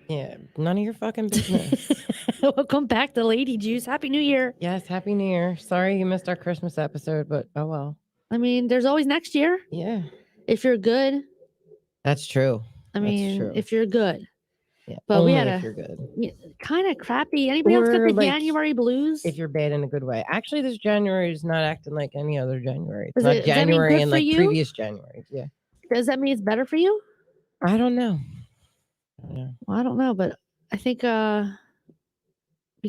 Yeah, none of your fucking business. Welcome back to Lady Juice. Happy New Year. Yes, Happy New Year. Sorry you missed our Christmas episode, but oh well. I mean, there's always next year. Yeah. If you're good. That's true. I mean, if you're good. Yeah. But only we had if you're good. Kind of crappy. Anybody else got the January blues? If you're bad in a good way. Actually, this January is not acting like any other January. It's Does not January and like you? previous Januaries. Yeah. Does that mean it's better for you? I don't know. Well, I don't know, but I think we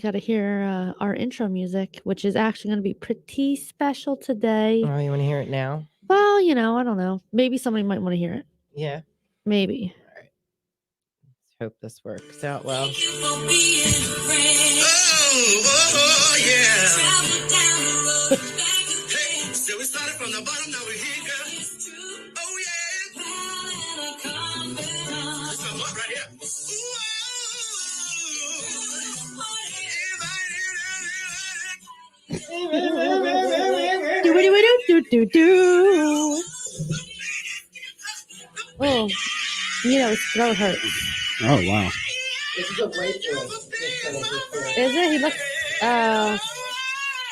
got to hear our intro music, which is actually going to be pretty special today. Oh, you want to hear it now? Well, I don't know. Maybe somebody might want to hear it. Yeah. Maybe. All right. Let's hope this works out well. Yeah. Hey, so we started from the bottom, now we're here, girl. Oh, yeah. This one right here. Oh, his throat hurts. Oh, wow. This is a great Is it? He looks,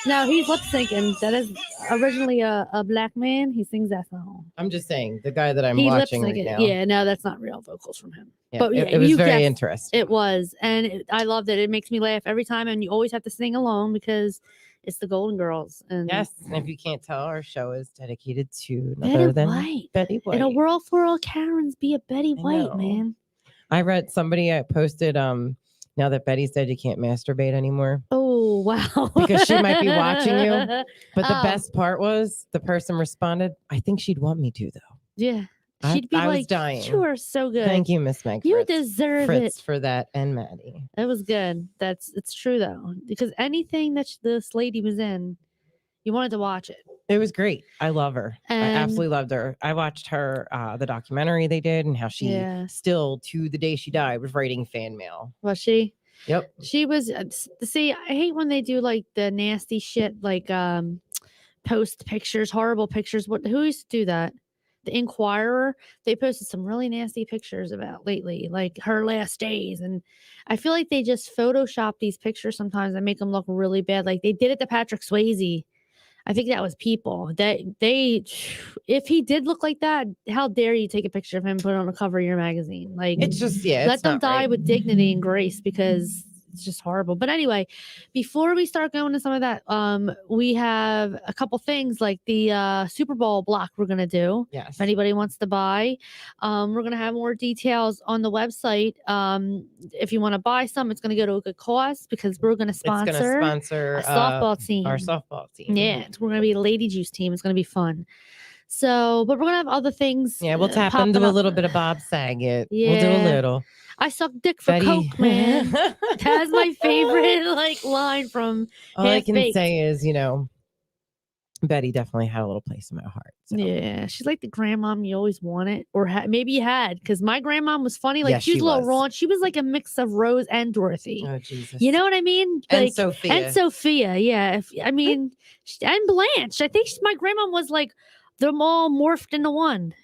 no, he's lip syncing. That is originally a black man. He sings that song. I'm just saying, the guy that I'm watching right now. Yeah, no, that's not real vocals from him. Yeah, but it was very interesting. It was, and I loved it. It makes me laugh every time, and you always have to sing along because it's the Golden Girls. And yes, and if you can't tell, our show is dedicated to none other than Betty White. In a world full of Karens, be a Betty White, man. I read somebody posted, now that Betty's dead, you can't masturbate anymore. Oh, wow. Because she might be watching you. But the best part was the person responded, I think she'd want me to, though. Yeah. She'd be I like, was dying. You are so good. Thank you, Miss Meg. You deserve Fritz for that, and Maddie. It was good. It's true, though. Because anything that this lady was in, you wanted to watch it. It was great. I love her. I absolutely loved her. I watched her, the documentary they did, and how she still, to the day she died, was writing fan mail. Was she? Yep. She was. See, I hate when they do like the nasty shit, like post pictures, horrible pictures. Who used to do that? The Inquirer. They posted some really nasty pictures about lately, like her last days, and I feel like they just Photoshop these pictures sometimes and make them look really bad. Like they did it to Patrick Swayze. I think that was people that if he did look like that, how dare you take a picture of him and put it on the cover of your magazine? Like it's just, let them die with dignity and grace, because it's just horrible. But anyway, before we start going to some of that, we have a couple things like the Super Bowl block we're going to do. Yes. If anybody wants to buy, we're going to have more details on the website. If you want to buy some, it's going to go to a good cause because we're going to sponsor a softball team. Our softball team. Yeah, we're going to be a Lady Juice team. It's going to be fun. So, but we're going to have other things. Yeah, we'll tap into a little bit of Bob Saget. Yeah. We'll do a little. I suck dick for Coke, man. That's my favorite line from All I can say is, Betty definitely had a little place in my heart. So. Yeah, she's like the grandmom you always wanted, or maybe you had, because my grandmom was funny. Like she was a little raw. She was like a mix of Rose and Dorothy. Oh Jesus! You know what I mean? And Sofia. And Sofia, yeah. And Blanche. I think my grandmom was like them all morphed into one.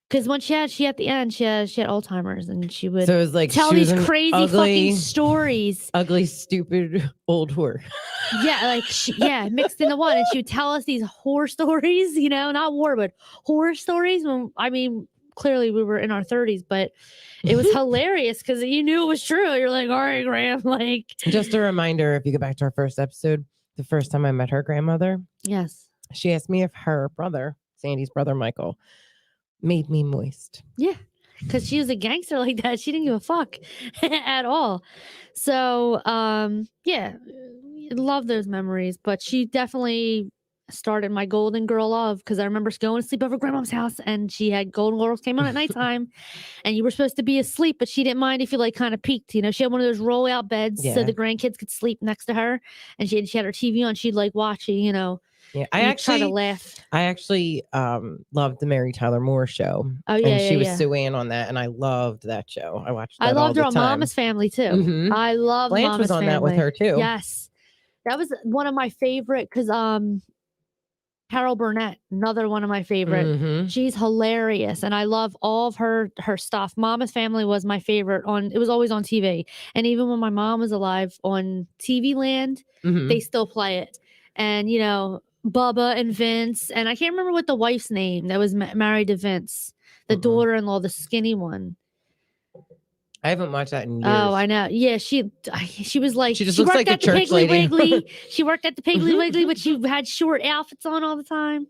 Because when she at the end, she had Alzheimer's, and she would so it was like tell these crazy fucking stories. Ugly, stupid old whore. Yeah, mixed into one. And she would tell us these horror stories, not war, but horror stories. Clearly we were in our 30s, but it was hilarious because you knew it was true. You're like, all right, Graham, Just a reminder, if you go back to our first episode, the first time I met her grandmother. Yes. She asked me if her brother, Sandy's brother, Michael, made me moist. Yeah, because she was a gangster like that. She didn't give a fuck at all. So, love those memories. But she definitely started my Golden Girl love, because I remember going to sleep over Grandma's house, and she had Golden Girls came on at nighttime, and you were supposed to be asleep, but she didn't mind if you kind of peeked. She had one of those roll out beds so the grandkids could sleep next to her, and she had her TV on. She'd watch it, Yeah, I actually try to laugh. I actually loved the Mary Tyler Moore show. Oh yeah, and she was Sue Ann on that, and I loved that show. I watched. That I loved her all on the time. Mama's Family too. Mm-hmm. I love Blanche Mama's was on Family. that with her too. Yes, that was one of my favorite because Carol Burnett, another one of my favorite. Mhm. She's hilarious, and I love all of her stuff. Mama's Family was my favorite it was always on TV. And even when my mom was alive on TV Land, they still play it. And, you know, Bubba and Vince, and I can't remember what the wife's name that was married to Vince, the daughter-in-law, the skinny one. I haven't watched that in years. Oh, I know. Yeah, she was like, she just looks worked like at a the church Piggly lady. Wiggly. She worked at the Piggly Wiggly, but she had short outfits on all the time.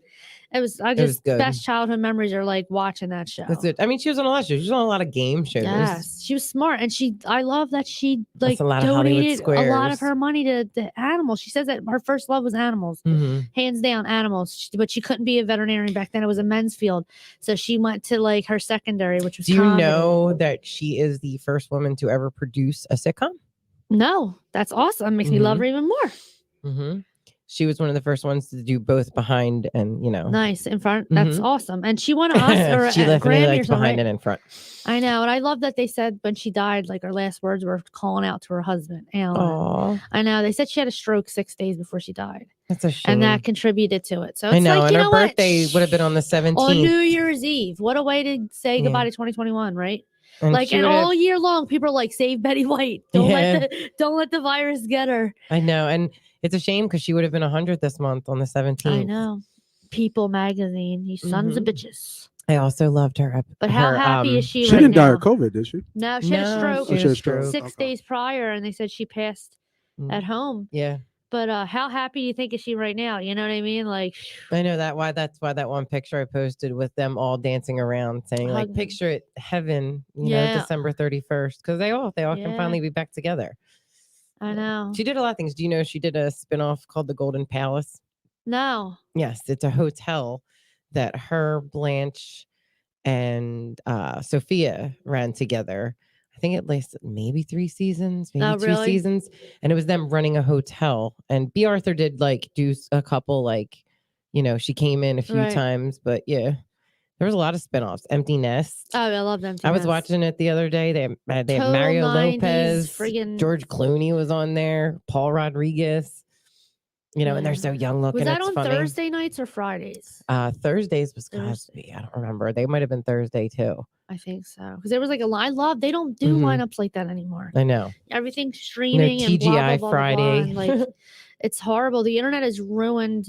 It was good. Best childhood memories are like watching that show. That's it. I mean, she was on a lot of shows. She was on a lot of game shows. Yes, she was smart, and I love that she like a lot of donated Hollywood a lot of Squares. her money to animals. She says that her first love was animals, hands down animals. But she couldn't be a veterinarian back then. It was a men's field, so she went to like her secondary, which was. Do you comedy. know that she is the first woman to ever produce a sitcom? No, that's awesome. Makes me love her even more. She was one of the first ones to do both behind and, you know. Nice in front. That's awesome. And she won an Oscar or she a Grammy or something. Behind and in front. I know. And I love that they said when she died, like her last words were calling out to her husband, Alan. Aww. I know. They said she had a stroke 6 days before she died. That's a shame. And that contributed to it. So it's I know. like, and you her know birthday would have been on the 17th. On New Year's Eve. What a way to say goodbye to 2021, right? And all year long, people are like, save Betty White. Don't let the virus get her. I know. And it's a shame because she would have been 100 this month on the 17th. I know. People magazine, you sons of bitches. I also loved her. But how happy is she? She right didn't die now? of COVID, did she? No, she had a stroke. She had a stroke 6 days prior, and they said she passed at home. Yeah. But how happy do you think is she right now? You know what I mean? Like, I know that's why that one picture I posted with them all dancing around, saying like, picture it, heaven, you know, December 31st, because they all can finally be back together. I know. She did a lot of things. Do you know she did a spinoff called the Golden Palace? No. Yes, it's a hotel that her, Blanche, and Sofia ran together. I think it lasted maybe 3 seasons, maybe 2 seasons. And it was them running a hotel. And B. Arthur did like do a couple, like, you know, she came in a few times, but yeah, there was a lot of spinoffs. Empty Nest. Oh, I love Empty Nest. I was watching it the other day. They had Mario Lopez, George Clooney was on there, Paul Rodriguez. You know, and they're so young looking. Was that on funny. Thursday nights or Fridays? Thursdays was Cosby. I don't remember. They might have been Thursday too. I think so. Because there was like they don't do lineups like that anymore. I know. Everything's streaming and TGI blah, blah, blah, Friday. Blah, blah, and like, it's horrible. The internet has ruined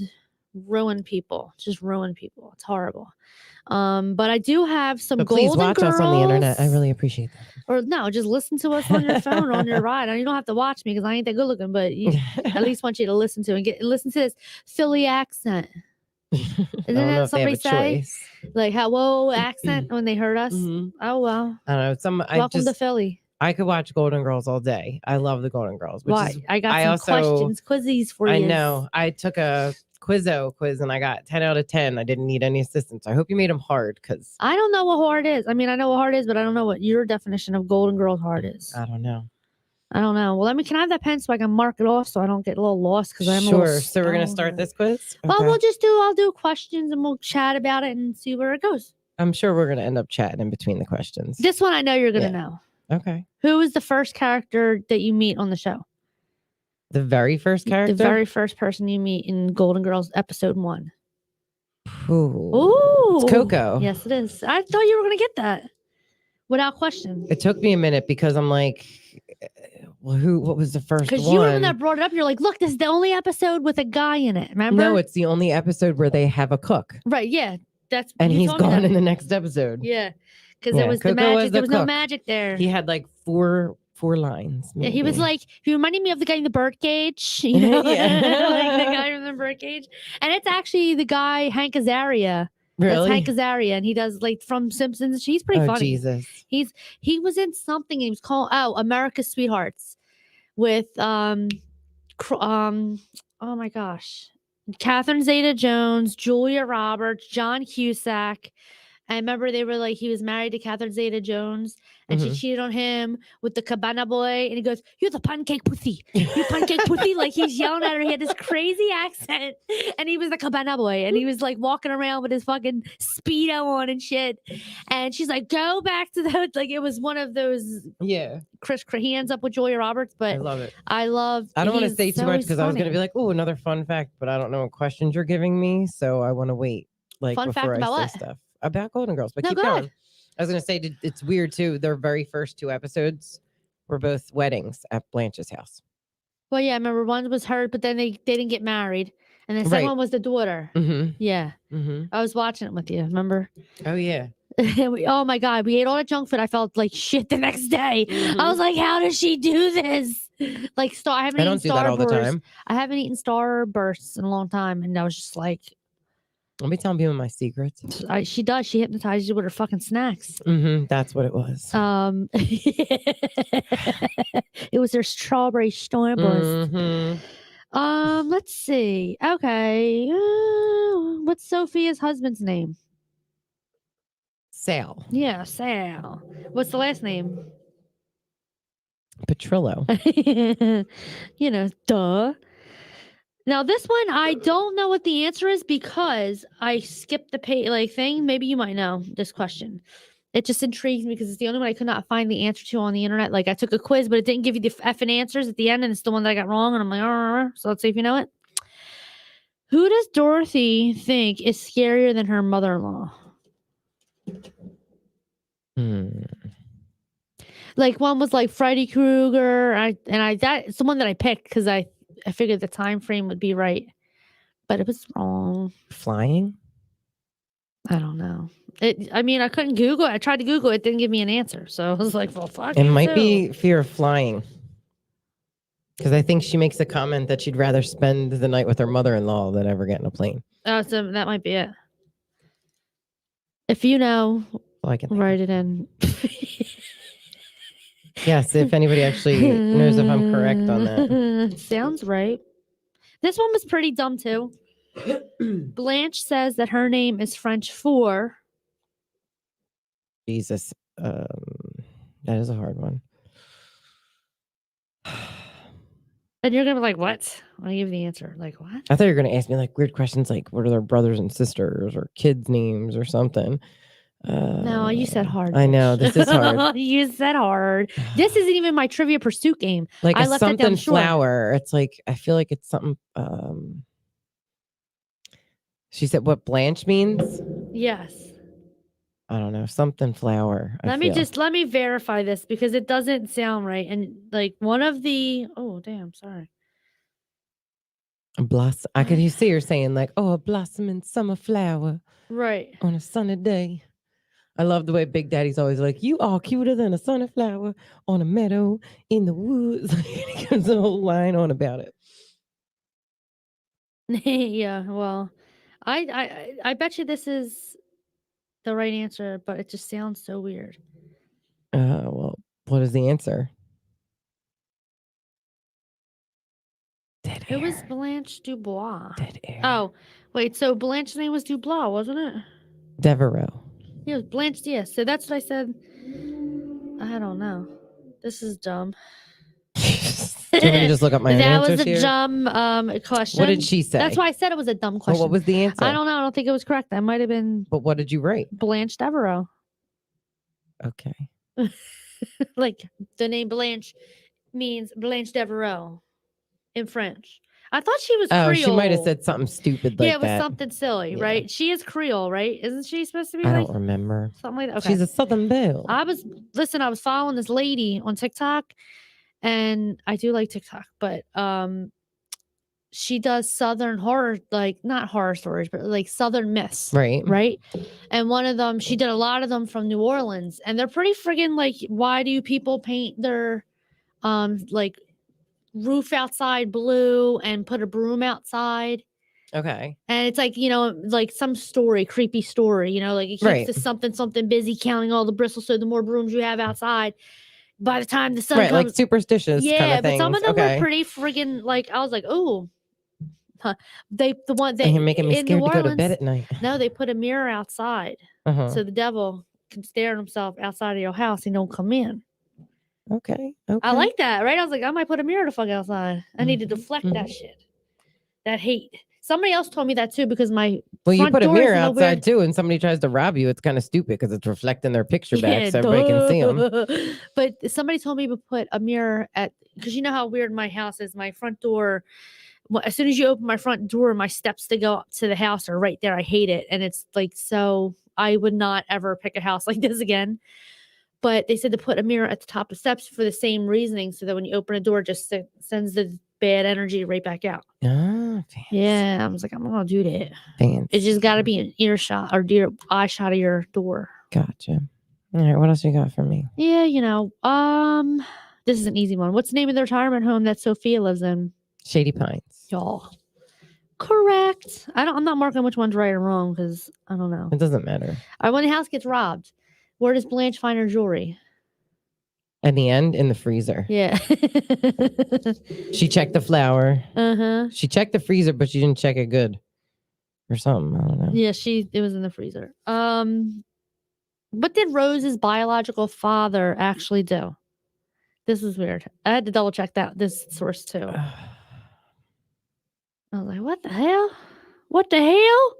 people. Just ruined people. It's horrible. But I do have some please Golden watch Girls. Us on the internet. I really appreciate that. Or no, just listen to us on your phone or on your ride. You don't have to watch me because I ain't that good looking, but at least want you to listen to listen to this Philly accent. Isn't that somebody say? Like hello accent when they heard us? Oh well. I don't know. Welcome to Philly. I could watch Golden Girls all day. I love the Golden Girls. Why? I got some questions, quizzies for you. I know. I took a Quizzo quiz and I got 10 out of 10. I didn't need any assistance. I hope you made them hard because I don't know what hard is. I mean, I know what hard is, but I don't know what your definition of Golden Girls hard is. I don't know. Well, can I have that pen so I can mark it off so I don't get a little lost because I'm sure. So we're gonna start this quiz. Okay. Well, I'll do questions and we'll chat about it and see where it goes. I'm sure we're gonna end up chatting in between the questions. This one I know you're gonna know. Okay. Who is the first character that you meet on the show? The very first character? The very first person you meet in Golden Girls episode 1. Ooh. It's Coco. Yes, it is. I thought you were going to get that without question. It took me a minute because I'm like, well, what was the first one? Because you were the one that brought it up. You're like, look, this is the only episode with a guy in it. Remember? No, it's the only episode where they have a cook. Right. Yeah. And he's gone in the next episode. Yeah. Because there was the magic. There was no magic there. He had like four lines. Maybe. Yeah, he was like, he reminded me of the guy in the birdcage, you know, like the guy from the birdcage. And it's actually the guy, Hank Azaria. Really? That's Hank Azaria. And he does like from Simpsons. He's pretty funny. Jesus. He was in something. He was called, America's Sweethearts with, oh my gosh, Catherine Zeta-Jones, Julia Roberts, John Cusack, I remember they were like, he was married to Catherine Zeta-Jones, and she cheated on him with the cabana boy, and he goes, "You're the pancake pussy, you pancake pussy." Like he's yelling at her. He had this crazy accent, and he was the cabana boy, and he was like walking around with his fucking Speedo on and shit. And she's like, "Go back to the," like it was one of those. Yeah. He ends up with Julia Roberts, but I love it. I don't want to say too much because I was going to be like, "Oh, another fun fact," but I don't know what questions you're giving me, so I want to wait. Like fun before fact I about say what? stuff about Golden Girls, but No, keep go going. ahead. I was going to say it's weird too. Their very first 2 episodes were both weddings at Blanche's house. Well, yeah, I remember one was her, but then they didn't get married, and the second one was the daughter. Yeah, I was watching it with you. Remember? Oh yeah. Oh my god, we ate all that junk food. I felt like shit the next day. I was like, "How does she do this?" Like, I haven't eaten do that all the time. I haven't eaten Starbursts in a long time, and I was just like, "Let me tell you my secrets." She does. She hypnotizes you with her fucking snacks. That's what it was. It was her strawberry Starburst. Let's see. Okay, what's Sophia's husband's name? Sal. Yeah, Sal. What's the last name? Petrillo. Duh. Now this one, I don't know what the answer is because I skipped the thing. Maybe you might know this question. It just intrigues me because it's the only one I could not find the answer to on the internet. Like I took a quiz, but it didn't give you the effing answers at the end, and it's the one that I got wrong. And I'm like, so let's see if you know it. Who does Dorothy think is scarier than her mother-in-law? Like one was like Freddy Krueger, that's the one that I picked because I figured the time frame would be right, but it was wrong. Flying? I don't know. I couldn't Google it. I tried to Google it. It didn't give me an answer. So I was like, well, fuck it. It might be fear of flying. Because I think she makes a comment that she'd rather spend the night with her mother-in-law than ever get in a plane. Oh, so that might be it. If you know, write it in. Yes, if anybody actually knows if I'm correct on that. Sounds right. This one was pretty dumb too. Blanche says that her name is French for... Jesus. That is a hard one. And you're going to be like, what? I'll give you the answer. Like, what? I thought you were going to ask me like weird questions like what are their brothers and sisters or kids' names or something. No, you said hard. I know, this is hard. You said hard. This isn't even my Trivia Pursuit game. Like I left something it down flower. It's like, I feel like it's something. She said what Blanche means? Yes. I don't know. Something flower. Let me verify this because it doesn't sound right. And like one of the, oh, damn, sorry. Blossom. I could see her saying like, oh, a blossoming summer flower. Right. On a sunny day. I love the way Big Daddy's always like, you are cuter than a sunflower on a meadow in the woods. He gives a whole line on about it. Yeah, well, I bet you this is the right answer, but it just sounds so weird. Well, what is the answer? Dead air. It was Blanche Dubois. Dead air. Oh, wait, so Blanche's name was Dubois, wasn't it? Devereaux. Yeah, it was Blanche Diaz. So that's what I said. I don't know. This is dumb. Do you want me to just look up my answers That was here? a dumb question. What did she say? That's why I said it was a dumb question. Well, what was the answer? I don't know. I don't think it was correct. That might have been. But what did you write? Blanche Devereaux. Okay. Like the name Blanche means Blanche Devereaux in French. I thought she was Creole. She might have said something stupid like that. Yeah, it was something silly, right? She is Creole, right? Isn't she supposed to be? I don't remember. Something like that. Okay. She's a Southern Belle. I was following this lady on TikTok, and I do like TikTok, but she does Southern horror, like not horror stories, but like Southern myths. Right. And one of them, she did a lot of them from New Orleans, and they're pretty friggin' like, why do people paint their like roof outside blue and put a broom outside? Okay. And it's like, like some story, creepy story, like it keeps the something busy counting all the bristles. So the more brooms you have outside, by the time the sun comes. Like superstitious kind of things. But some of them were pretty friggin' like, I was like, oh, The one And you're making me in scared New to go to bed Orleans, at night. no, they put a mirror outside. So the devil can stare at himself outside of your house and don't come in. Okay. I like that, right? I was like, I might put a mirror the fuck outside. I need to deflect that shit. That hate. Somebody else told me that too because my you put a mirror outside weird... too, and somebody tries to rob you. It's kind of stupid because it's reflecting their picture back, so everybody can see them. But somebody told me to put a mirror at, because you know how weird my house is. My front door, as soon as you open my front door, my steps to go up to the house are right there. I hate it, and it's like, so I would not ever pick a house like this again. But they said to put a mirror at the top of steps for the same reasoning, so that when you open a door, just sends the bad energy right back out. Ah, fancy. Yeah, I was like, I'm not gonna do that. Fancy. It's just got to be an earshot or eye shot of your door. Gotcha. All right, what else you got for me? Yeah, this is an easy one. What's the name of the retirement home that Sofia lives in? Shady Pines. Y'all. Correct. I'm not marking which one's right or wrong because I don't know. It doesn't matter. All right, when the house gets robbed, where does Blanche find her jewelry? At the end, in the freezer. Yeah. She checked the flour. Uh-huh. She checked the freezer, but she didn't check it good. Or something. I don't know. Yeah, it was in the freezer. What did Rose's biological father actually do? This is weird. I had to double check this source too. I was like, what the hell? What the hell?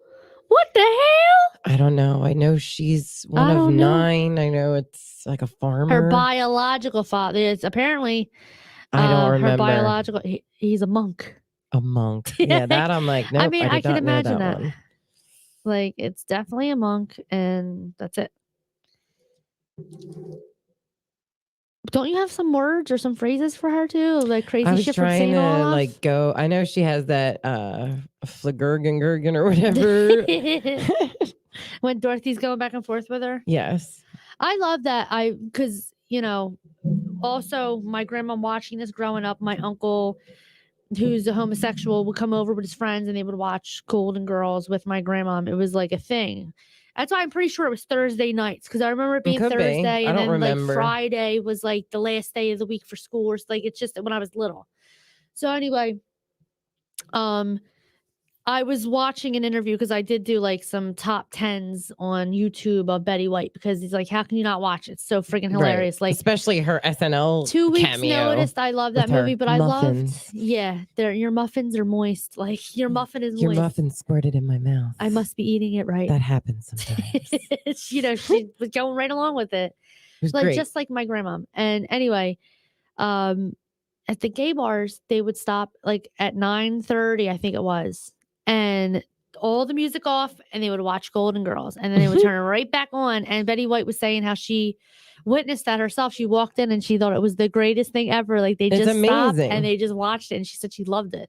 What the hell? I don't know. I know she's one of 9. I know it's like a farmer. Her biological father is apparently. I don't remember. Her biological. He's a monk. A monk. Yeah, that I'm like, no. I mean, I can imagine that. One. Like, it's definitely a monk, and that's it. Don't you have some words or some phrases for her too? Like crazy shit from St. Olaf? Like go. I know she has that flagurgan or whatever. When Dorothy's going back and forth with her. Yes. I love that. Because also my grandma watching this growing up, my uncle, who's a homosexual, would come over with his friends and they would watch Golden Girls with my grandma. It was like a thing. That's why I'm pretty sure it was Thursday nights, because I remember it being Thursday, and then like Friday was like the last day of the week for school. Or like it's just when I was little. So anyway, I was watching an interview because I did do like some top 10s on YouTube of Betty White, because he's like, how can you not watch it? It's so freaking hilarious. Right. Like, especially her SNL 2 weeks cameo noticed. I love that movie, but muffins. I loved, your muffins are moist. Like your muffin is moist. Your muffin squirted in my mouth. I must be eating it right. That happens sometimes. She was going right along with it. It was like great. Just like my grandma. And anyway, at the gay bars, they would stop like at 9:30, I think it was. And all the music off, and they would watch Golden Girls, and then they would turn it right back on. And Betty White was saying how she witnessed that herself. She walked in and she thought it was the greatest thing ever. Like they just stopped and they just watched it, and she said she loved it.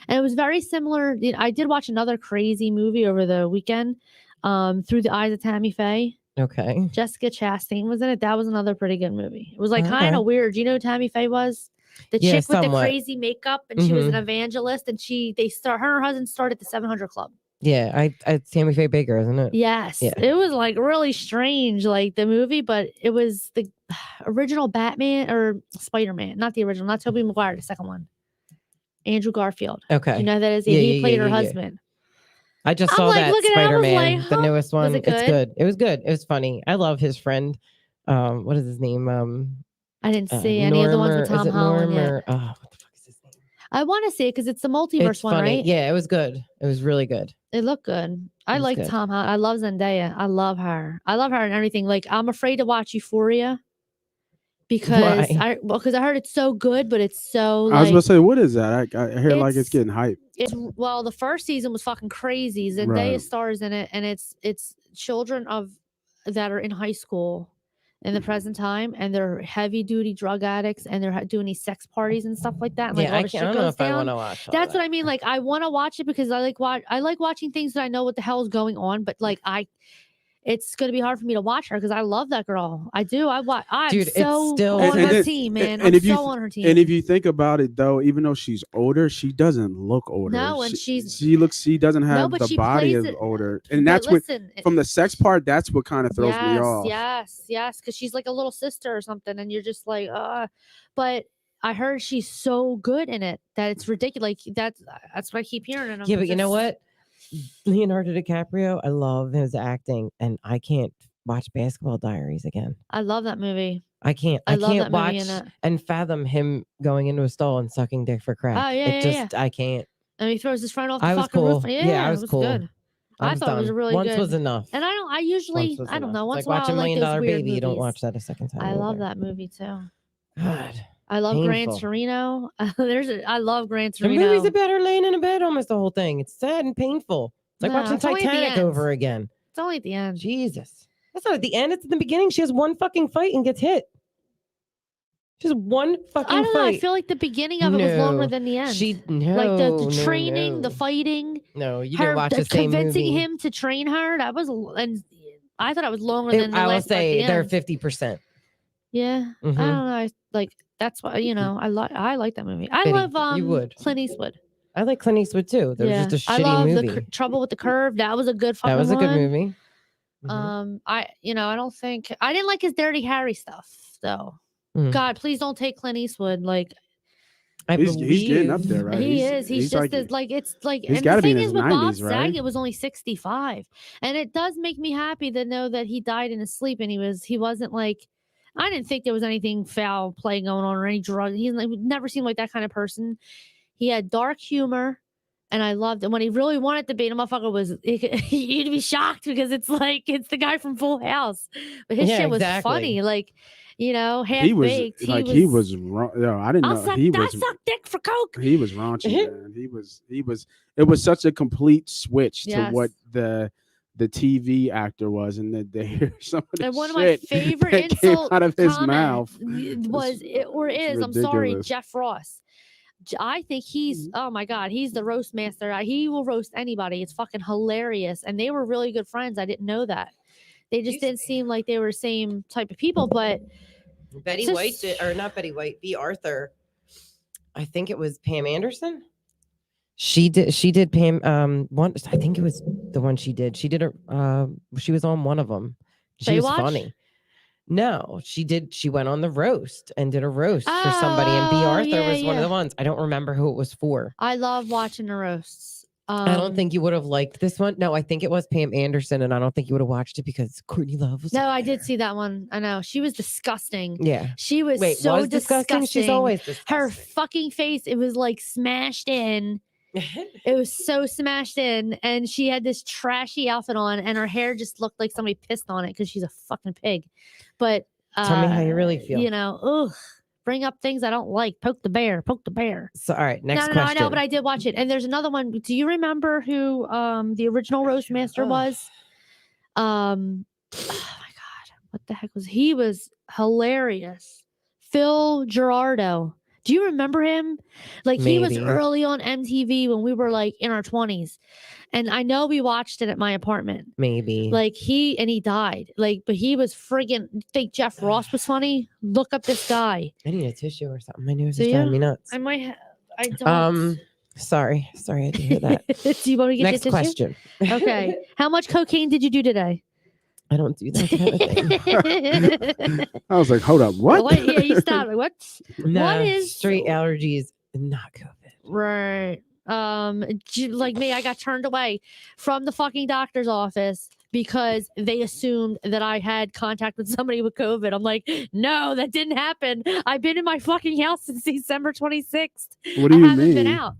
And it was very similar. I did watch another crazy movie over the weekend, Through the Eyes of Tammy Faye. Okay. Jessica Chastain was in it. That was another pretty good movie. It was like kind of weird. Do you know who Tammy Faye was? The chick with the crazy makeup, and she was an evangelist, and her and her husband started the 700 Club. Yeah, it's Tammy Faye Baker, isn't it? Yes. Yeah. It was like really strange, like the movie, but it was the original Batman or Spider-Man, not the original, not Tobey Maguire, the second one. Andrew Garfield. Okay. You know that is he played her husband. I just saw that Spider-Man, like, the newest one. It's good. It was good. It was funny. I love his friend. What is his name? I didn't see any of the ones with Tom Holland yet. What the fuck is his name? I want to see it because it's the multiverse one, right? Yeah, it was good. It was really good. It looked good. I like Tom Holland. I love Zendaya. I love her. I love her and everything. Like, I'm afraid to watch Euphoria because I heard it's so good, but it's so. I was about to say, what is that? I hear like it's getting hype. The first season was fucking crazy. Zendaya stars in it, and it's children that are in high school in the present time, and they're heavy duty drug addicts, and they're doing these sex parties and stuff like that. And, like, I don't know if I want to watch. That's what I mean. Like, I want to watch it because I like watching things that I know what the hell is going on, but like it's going to be hard for me to watch her because I love that girl. I do. I'm so on her team, man. I'm so on her team. And if you think about it, though, even though she's older, she doesn't look older. No, and she doesn't have the body of older. And that's from the sex part, that's what kind of throws me off. Yes. Because she's like a little sister or something, and you're just like, but I heard she's so good in it that it's ridiculous. Like that's what I keep hearing. And yeah, but you know what? Leonardo DiCaprio, I love his acting, and I can't watch Basketball Diaries again. I love that movie. I can't watch and fathom him going into a stall and sucking dick for crack. Oh yeah, I can't. And he throws his friend off the fucking fucking roof. Yeah, I was cool. Good. I thought it was really Once good. was enough. And I usually I don't know. Once like watch a while, $1 Million Baby. Movies. You don't watch that a second time. I love that movie too. God. I love Gran Torino. I love Gran Torino. The movie's about her laying in a bed almost the whole thing. It's sad and painful. It's like watching Titanic over again. It's only at the end. Jesus. That's not at the end. It's at the beginning. She has one fucking fight and gets hit. Just one fucking I don't know. fight. I feel like the beginning of it was longer than the end. Like the training, the fighting. No, you didn't watch the same movie. Convincing him to train her. That was, and I thought it was longer than the last. I will say they're 50%. Yeah, I don't know. That's why I like that movie. I love you would. Clint Eastwood. I like Clint Eastwood too. That was just a shitty movie. I love Trouble with the Curve. That was a good fucking one. That was a good movie. I don't think I didn't like his Dirty Harry stuff though. God, please don't take Clint Eastwood. Like, he's getting up there, right? He is. He's just it's like. He's got to be in his his 90s, right? Saget was only 65, and it does make me happy to know that he died in his sleep, and he wasn't like. I didn't think there was anything foul play going on or any drug. He never seemed like that kind of person. He had dark humor. And I loved it when he really wanted to be. The motherfucker was, you'd be shocked because it's the guy from Full House. But his shit was funny. Like, half baked. He was wrong. No, I didn't know. I suck dick for coke. He was raunchy, man. He was, it was such a complete switch to what the TV actor was. And they hear some of the and one of my favorite insults out of his mouth is, I'm sorry, Jeff Ross. I think he's, oh my God, he's the roast master. He will roast anybody. It's fucking hilarious. And they were really good friends. I didn't know that. They just didn't seem like they were the same type of people, but. Betty White or not Betty White, B. Arthur. I think it was Pam Anderson. She did Pam, one, I think it was the one she did. She did she was on one of them. She was funny. No, she did. She went on the roast and did a roast for somebody, and B. Arthur was one of the ones. I don't remember who it was for. I love watching the roasts. I don't think you would have liked this one. No, I think it was Pam Anderson, and I don't think you would have watched it because Courtney Love was. No, I did see that one. I know she was disgusting. Yeah, she was so disgusting. She's always disgusting. Her fucking face, it was like smashed in. It was so smashed in, and she had this trashy outfit on, and her hair just looked like somebody pissed on it because she's a fucking pig. But tell me how you really feel. Bring up things I don't like. Poke the bear. So, all right, next question. No, I know, but I did watch it, and there's another one. Do you remember who the original roast master was? Oh my God, what the heck was he? Was hilarious. Phil Gerardo. Do you remember him? Like Maybe. He was early on MTV when we were like in our 20s. And I know we watched it at my apartment. Maybe. Like he died. Like, but he was friggin' think Jeff Ross was funny? Look up this guy. I need a tissue or something. My nose is driving me nuts. I might I don't. Sorry, I had to hear that. Do you want to get next question? Okay. How much cocaine did you do today? I don't do that kind of thing. I was like, hold up, what? Yeah, you stopped. Like, what? No, what is straight allergies, not COVID. Right. Like me, I got turned away from the fucking doctor's office because they assumed that I had contact with somebody with COVID. I'm like, no, that didn't happen. I've been in my fucking house since December 26th. What do you I haven't mean? been out.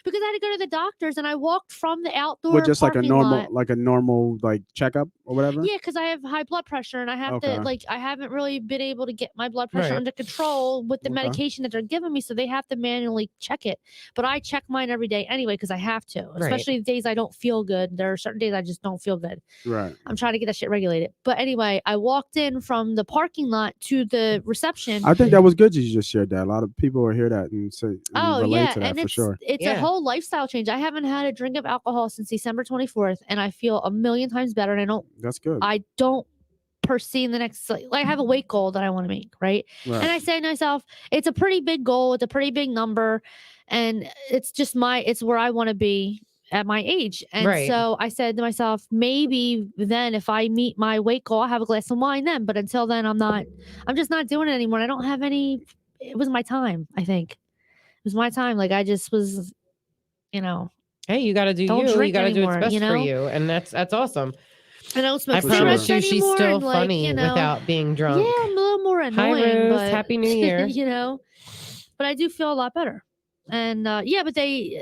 Because I had to go to the doctors, and I walked from the outdoor. Well, just like a lot. normal checkup or whatever. Yeah, because I have high blood pressure, and I have to I haven't really been able to get my blood pressure under control with the medication that they're giving me, so they have to manually check it. But I check mine every day anyway because I have to, especially the days I don't feel good. There are certain days I just don't feel good. Right. I'm trying to get that shit regulated. But anyway, I walked in from the parking lot to the reception. I think that was good. You just shared that. A lot of people will hear that and say, relate to that for sure. It's a whole lifestyle change. I haven't had a drink of alcohol since December 24th, and I feel a million times better. And that's good. I don't foresee in the next, I have a weight goal that I want to make, right? And I say to myself, it's a pretty big goal. It's a pretty big number. And it's just it's where I want to be at my age. And so I said to myself, maybe then if I meet my weight goal, I'll have a glass of wine then. But until then, I'm just not doing it anymore. I don't have any it was my time. I think it was my time. Like I just was, Hey, you got to do don't you. You drink got to do what's anymore, best you for know? you, and that's awesome. I don't smoke I cigarettes promise you, she's anymore. still And like, funny without being drunk. Yeah, I'm a little more Hi, annoying, Rose. but Happy New Year. but I do feel a lot better. And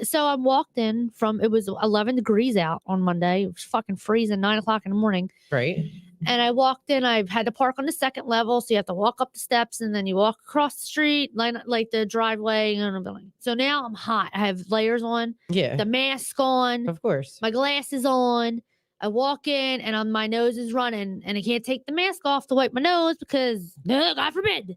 so I walked in it was 11 degrees out on Monday. It was fucking freezing, 9:00 in the morning. Right. And I walked in, I had to park on the second level. So you have to walk up the steps and then you walk across the street, like the driveway. So now I'm hot. I have layers on, the mask on, of course, my glasses on. I walk in and my nose is running and I can't take the mask off to wipe my nose because, God forbid.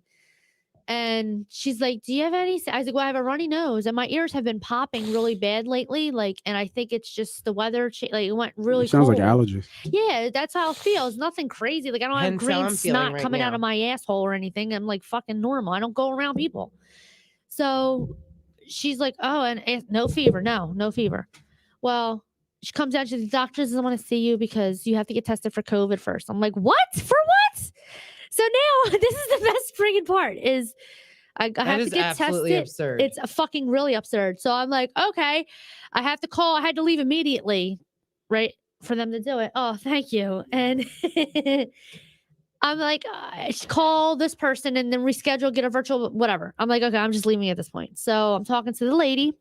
And she's like, do you have any? I was like, well, I have a runny nose and my ears have been popping really bad lately. and I think it's just the weather. It went really Sounds cold. like allergies. Yeah, that's how it feels. Nothing crazy. Like I don't have green snot coming out of my asshole or anything. I'm like fucking normal. I don't go around people. So she's like, oh, and no fever. No fever. Well, she comes out. She's like, the doctor doesn't want to see you because you have to get tested for COVID first. I'm like, what? For what? So now this is the best friggin' part is I have to get tested. Absurd. It's fucking really absurd. So I'm like, okay, I have to call. I had to leave immediately, right, for them to do it. Oh, thank you. And I'm like, call this person and then reschedule, get a virtual, whatever. I'm like, okay, I'm just leaving at this point. So I'm talking to the lady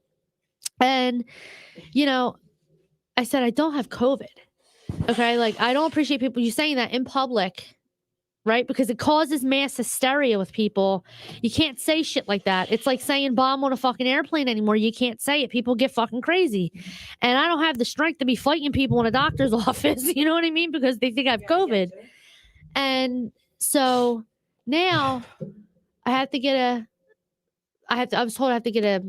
and, I said, I don't have COVID. Okay. Like, I don't appreciate people you saying that in public, right? Because it causes mass hysteria with people. You can't say shit like that. It's like saying bomb on a fucking airplane anymore. You can't say it. People get fucking crazy. And I don't have the strength to be fighting people in a doctor's office. You know what I mean? Because they think I have COVID. And so now I was told I have to get a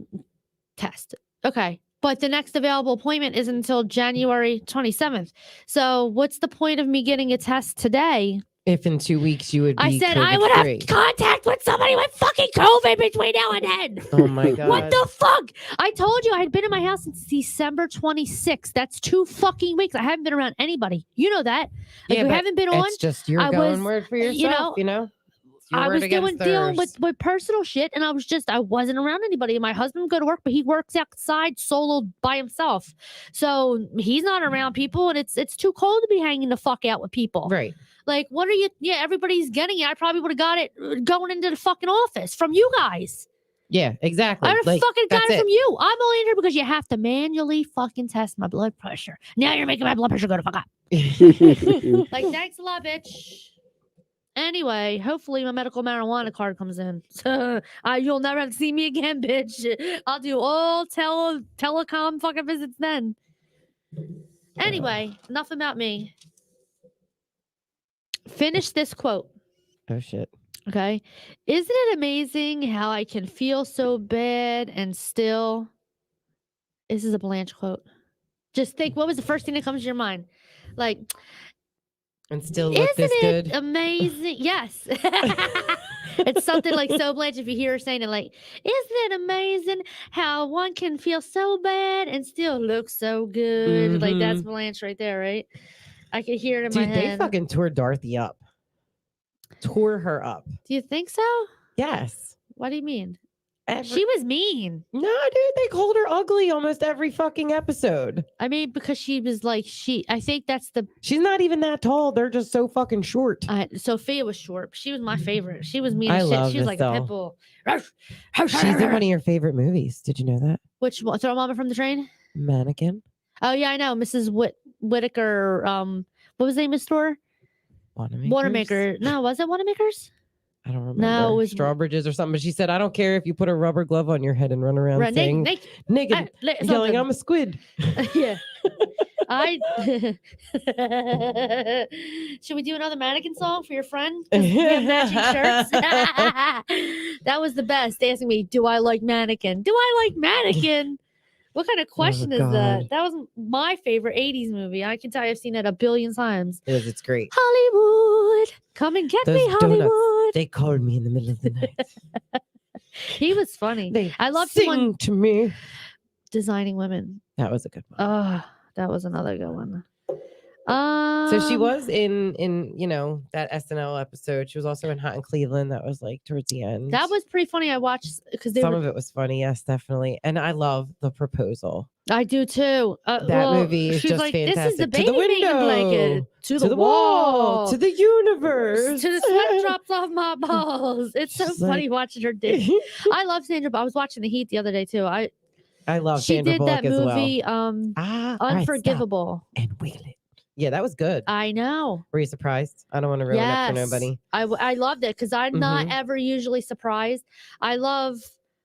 test. Okay. But the next available appointment isn't until January 27th. So what's the point of me getting a test today? If in 2 weeks you would be I said COVID-free. I would have contact with somebody with fucking COVID between now and then. Oh my God. What the fuck? I told you I had been in my house since December 26th. That's 2 fucking weeks. I haven't been around anybody. You know that. Like, yeah, we haven't been on. It's just your going word for yourself, I was dealing with personal shit and I wasn't around anybody. My husband would go to work, but he works outside solo by himself. So he's not around people and it's too cold to be hanging the fuck out with people. Right. Like, what are you? Yeah, everybody's getting it. I probably would have got it going into the fucking office from you guys. Yeah, exactly. I would have fucking got it from you. I'm only in here because you have to manually fucking test my blood pressure. Now you're making my blood pressure go to fuck up. Like, thanks a lot, bitch. Anyway, hopefully my medical marijuana card comes in. So you'll never have to see me again, bitch. I'll do all telecom fucking visits then. Anyway, enough about me. Finish this quote. Oh, shit. Okay. Isn't it amazing how I can feel so bad and still... This is a Blanche quote. Just think, what was the first thing that comes to your mind? Like... And still look this good. Isn't it amazing? Yes. It's something like so Blanche if you hear her saying it like, isn't it amazing how one can feel so bad and still look so good? Mm-hmm. Like that's Blanche right there, right? I could hear it in my head. Dude, they fucking tore Dorothy up. Tore her up. Do you think so? Yes. What do you mean? She was mean. No, dude, they called her ugly almost every fucking episode. I mean, because she was like, I think that's she's not even that tall. They're just so fucking short. Sofia was short. She was my favorite. She was mean as shit. She was like a pit bull. She's in one of your favorite movies. Did you know that? Which one? Throw Mama from the Train? Mannequin. Oh, yeah, I know. Mrs. Whitaker. What was the name of the store? Wanamaker. No, was it Wanamaker's? I don't remember. No, it was Strawbridges or something. But she said, I don't care if you put a rubber glove on your head and run around saying naked, yelling, I'm a squid. Yeah. Should we do another mannequin song for your friend? We have matching shirts. That was the best. Asking me, do I like mannequin? Do I like mannequin? What kind of question is that? That was my favorite 80s movie. I can tell you I've seen it a billion times. It is. It's great. Hollywood. Come and get me, Hollywood. Donuts, they called me in the middle of the night. He was funny. I love sing to me. Designing Women. That was a good one. Oh, that was another good one. So she was in that SNL episode. She was also in Hot in Cleveland. That was like towards the end. That was pretty funny. I watched because some of it was funny. Yes, definitely. And I love The Proposal. I do too. That movie is she's just like, fantastic. This is the baby to the window, making blanket. To the wall, to the universe, to the sweat drops off my balls. It's so funny watching her dig. I love Sandra Bullock. I was watching The Heat the other day too. I love Sandra Bullock as well. She did that movie, Unforgivable. Right, and wiggle it. Yeah, that was good. I know. Were you surprised? I don't want to ruin it for nobody. I loved it because I'm not ever usually surprised. I love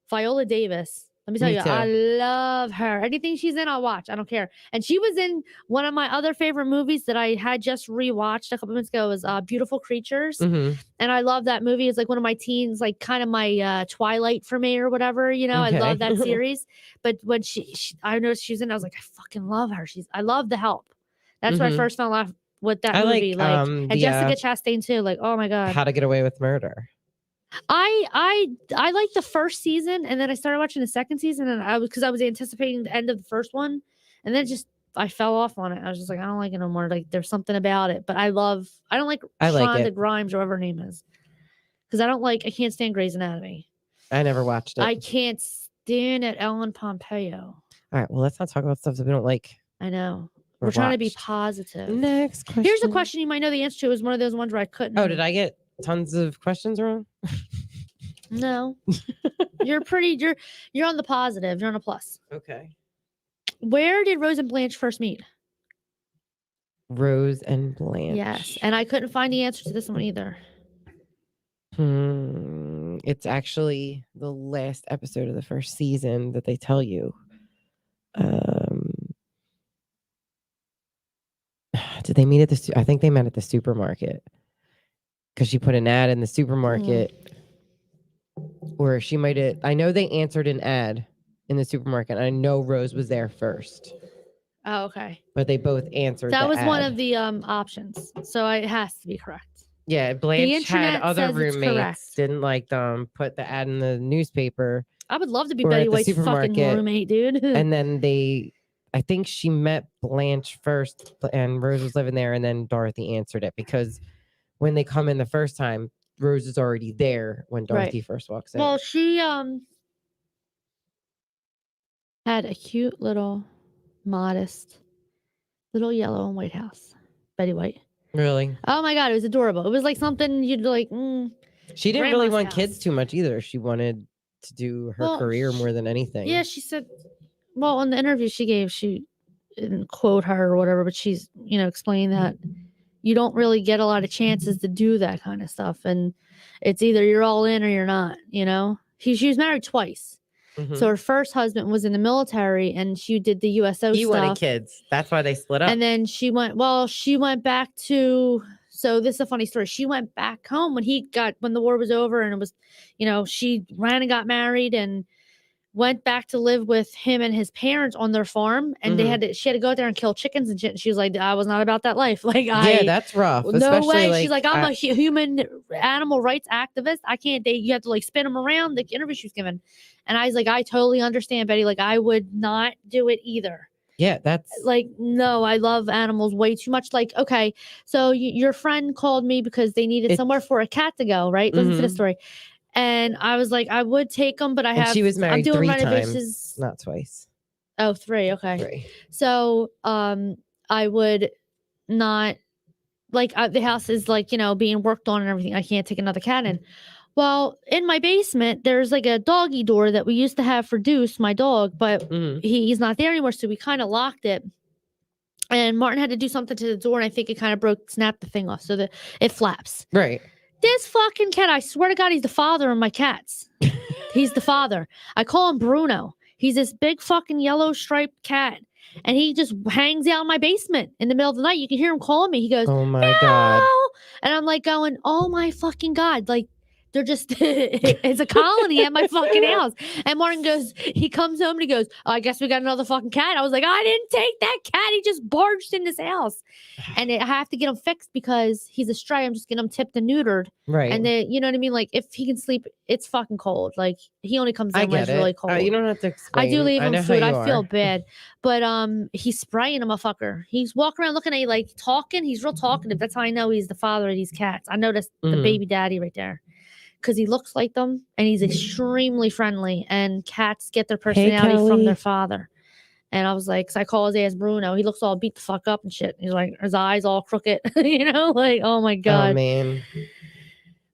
Viola Davis. Let me tell you, I love her. Anything she's in, I'll watch. I don't care. And she was in one of my other favorite movies that I had just rewatched a couple minutes ago. Was Beautiful Creatures, and I love that movie. It's like one of my teens, like kind of my Twilight for me or whatever. You know, I love that series. But when I noticed she's in, I was like, I fucking love her. I love The Help. That's where I first fell in love with that movie. And Jessica Chastain too. Like, oh my god, How to Get Away with Murder. I liked the first season, and then I started watching the second season, and because I was anticipating the end of the first one, and then I fell off on it. I was just like, I don't like it no more. Like, there's something about it, but I don't like Shonda Rhimes or whatever her name is, because I can't stand Grey's Anatomy. I never watched it. I can't stand it. Ellen Pompeo. All right, well, let's not talk about stuff that we don't like. I know. We're trying to be positive. Next question. Here's a question you might know the answer to. It was one of those ones where I couldn't. Oh, did I get tons of questions wrong? No. You're on the positive. You're on a plus. Okay. Where did Rose and Blanche first meet? Rose and Blanche. Yes. And I couldn't find the answer to this one either. It's actually the last episode of the first season that they tell you. Did they meet at I think they met at the supermarket, because she put an ad in the supermarket, or she might have. I know they answered an ad in the supermarket. I know Rose was there first. Oh, okay. But they both answered. That was ad. One of the options, so it has to be correct. Yeah, Blanche had other roommates. Didn't like them. Put the ad in the newspaper. I would love to be Betty White's fucking roommate, dude. And then I think she met Blanche first, and Rose was living there, and then Dorothy answered it, because when they come in the first time, Rose is already there when Dorothy first walks in. Well, she had a cute little, modest, little yellow and white house. Betty White. Really? Oh my god, it was adorable. It was like something you'd like. She didn't really want kids too much either. She wanted to do her career more than anything. Yeah, she said. Well, in the interview she gave, she didn't quote her or whatever, but she's, explaining that you don't really get a lot of chances to do that kind of stuff. And it's either you're all in or you're not, She was married twice. So her first husband was in the military, and she did the USO stuff. He wanted kids. That's why they split up. And then she went back to, so this is a funny story. She went back home when the war was over, and it was, she ran and got married and went back to live with him and his parents on their farm, and she had to go there and kill chickens and shit. And she was like, I was not about that life. Yeah, that's rough. No way. She's like, I'm a human animal rights activist. I can't date. You have to spin them around. The interview she was given. And I was like, I totally understand, Betty. I would not do it either. Yeah, that's no, I love animals way too much. Okay, so your friend called me because they needed somewhere for a cat to go, right? Listen to the story. And I was like, I would take them, but she was married 3 times, not twice. Oh, 3. Okay. 3. So, I would not the house is being worked on and everything. I can't take another cat in. Well, in my basement, there's a doggy door that we used to have for Deuce, my dog, but he's not there anymore. So we kind of locked it. And Martin had to do something to the door, and I think it kind of snapped the thing off so that it flaps. Right. This fucking cat, I swear to God, he's the father of my cats. He's the father. I call him Bruno. He's this big fucking yellow striped cat. And he just hangs out in my basement in the middle of the night. You can hear him calling me. He goes, oh my God. And I'm going, oh my fucking God. They're just, it's a colony at my fucking house. And Martin goes, he comes home and he goes, I guess we got another fucking cat. I was like, I didn't take that cat. He just barged in this house. And I have to get him fixed because he's a stray. I'm just getting him tipped and neutered. Right. And then, you know what I mean? Like, if he can sleep, it's fucking cold. Like, he only comes in when it's really cold. You don't have to explain. I do leave him food. I feel are. bad. But he's spraying a motherfucker. He's walking around looking at you like talking. He's real talkative. That's how I know he's the father of these cats. I noticed the baby daddy right there. Because he looks like them and he's extremely friendly, and cats get their personality from their father. And I was like, because I call his ass Bruno. He looks all beat the fuck up and shit. He's like, his eyes all crooked, you know, like, oh my God. Oh, man.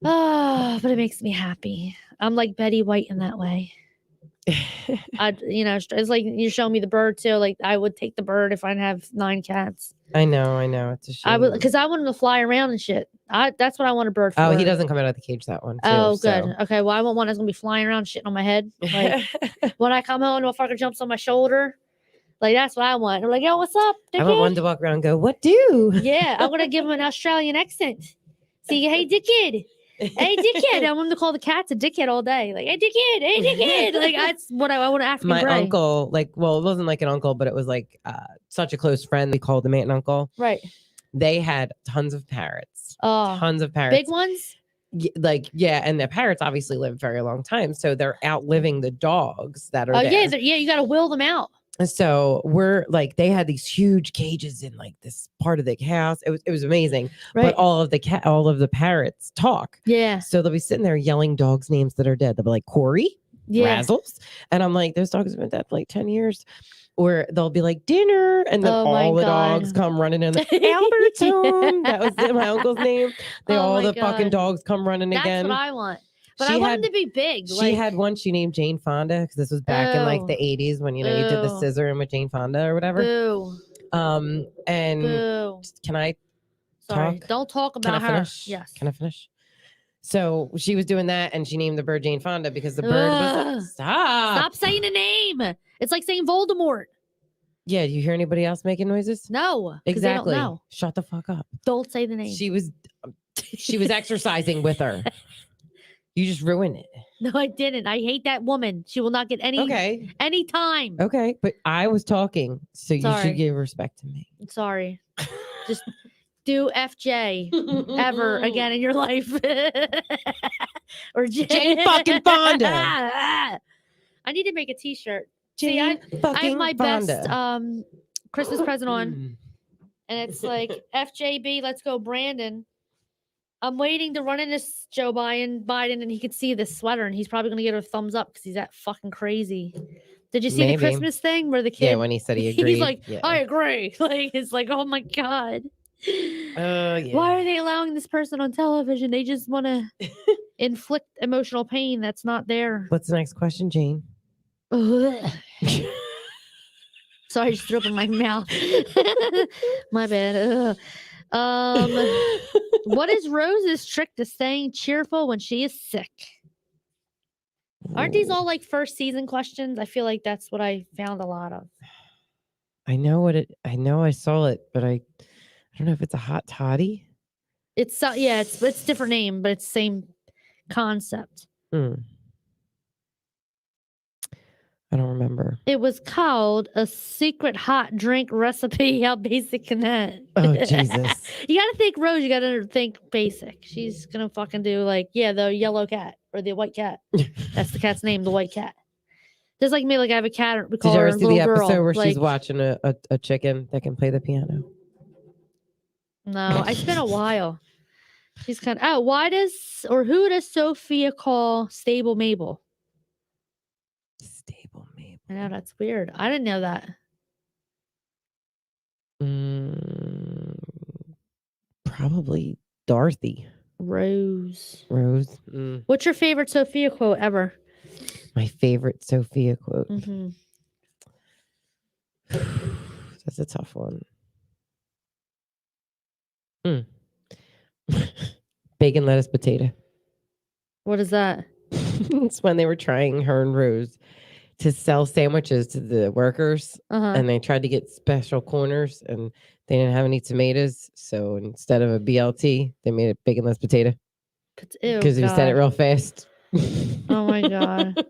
But it makes me happy. I'm like Betty White in that way. It's like you show me the bird too. Like, I would take the bird if I'd have 9 cats. I know. It's a shame. I would, because I want him to fly around and shit. That's what I want a bird for. Oh, he doesn't come out of the cage, that one. Too, oh, good. Okay, well, I want one that's gonna be flying around, shitting on my head. Like, when I come home, the fucker jumps on my shoulder. Like, that's what I want. I'm like, yo, what's up, dickhead? I want one to walk around and go, what do? Yeah, I'm gonna give him an Australian accent. See, hey, dickhead. Hey, dickhead. I want him to call the cats a dickhead all day. Like, hey, dickhead. Hey, dickhead. Like, that's what I want to African My Gray. uncle, it wasn't like an uncle, but it was like such a close friend. We called them aunt and uncle. Right. They had tons of parrots. Oh, tons of parrots. Big ones? And the parrots obviously live a very long time. So they're outliving the dogs that are there. Yeah, you got to will them out. And so we're like, they had these huge cages in like this part of the house. It was amazing. Right. But all of the parrots talk. Yeah. So they'll be sitting there yelling dogs' names that are dead. They'll be like, Corey, Razzles. And I'm like, those dogs have been dead for like 10 years. Or they'll be like, dinner. And then all the dogs come running in. Albert's home. That was my uncle's name. All the fucking dogs come running again. That's what I want. But I want them to be big. She had one she named Jane Fonda, because this was back in like the 80s when, you did the scissoring with Jane Fonda or whatever. Boo. And Boo. Can I Sorry, talk? don't talk about her. Finish? Yes. Can I finish? So she was doing that, and she named the bird Jane Fonda because the bird was Stop saying the name. It's like saying Voldemort. Yeah, do you hear anybody else making noises? No. Exactly. They don't know. Shut the fuck up. Don't say the name. She was exercising with her. You just ruined it. No, I didn't. I hate that woman. She will not get any time. Okay, but I was talking, so you should give respect to me. Sorry. Just do FJ ever again in your life. Or Jane fucking Fonda. I need to make a t-shirt. Jane See, I have my Fonda. best Christmas present on. And it's like, FJB, let's go, Brandon. I'm waiting to run into Joe Biden and he could see this sweater and he's probably going to get a thumbs up because he's that fucking crazy. Did you see the Christmas thing where the kid? Yeah, when he said he agreed. He's like, I agree. Like, it's like, oh my God. Yeah. Why are they allowing this person on television? They just want to inflict emotional pain that's not there. What's the next question, Jane? Sorry, I just threw up in my mouth. My bad. What is Rose's trick to staying cheerful when she is sick? Aren't these all like first season questions? I feel like that's what I found a lot of. I know I saw it, but I don't know if it's a hot toddy. It's different name, but it's same concept. I don't remember. It was called a secret hot drink recipe. How basic can that? Oh, Jesus. You got to think, Rose, you got to think basic. She's going to fucking do like, the yellow cat or the white cat. That's the cat's name, the white cat. Just like me, like I have a cat. We call Did you her ever see the episode girl. where she's watching a chicken that can play the piano? No, it's been a while. She's kind of, who does Sofia call Stable Mabel? Stable Mabel. I know, that's weird. I didn't know that. Probably Dorothy. Rose. What's your favorite Sofia quote ever? My favorite Sofia quote. Mm-hmm. That's a tough one. Bacon, lettuce, potato. What is that? It's when they were trying, her and Rose, to sell sandwiches to the workers, and they tried to get special corners, and they didn't have any tomatoes, so instead of a BLT, they made it bacon, lettuce, potato. Because you said it real fast. Oh my god.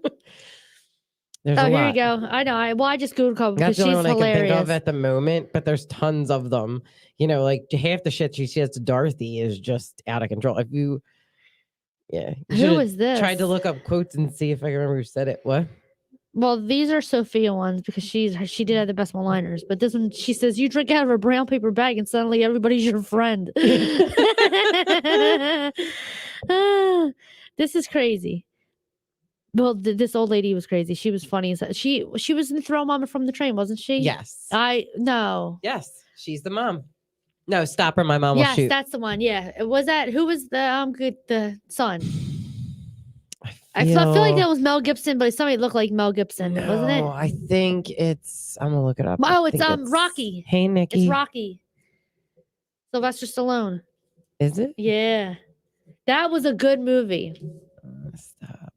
There's oh, a here lot. you go. I know. I just Googled her because That's the she's only one hilarious. I can think of at the moment, but there's tons of them. You know, like half the shit she says to Dorothy is just out of control. If you, you who is this? Tried to look up quotes and see if I can remember who said it. What? Well, these are Sofia ones because she did have the best one-liners. But this one, she says, "You drink out of a brown paper bag, and suddenly everybody's your friend." This is crazy. Well, this old lady was crazy. She was funny. She was in Throw Mama from the Train, wasn't she? Yes. No. Yes, she's the mom. No, stop her. My mom will shoot. Yes, that's the one. Yeah. Was that who was the son? I feel like that was Mel Gibson, but somebody looked like Mel Gibson, wasn't it? I think it's. I'm gonna look it up. Oh, it's Rocky. Hey, Nikki. It's Rocky. Sylvester Stallone. Is it? Yeah, that was a good movie. Stop.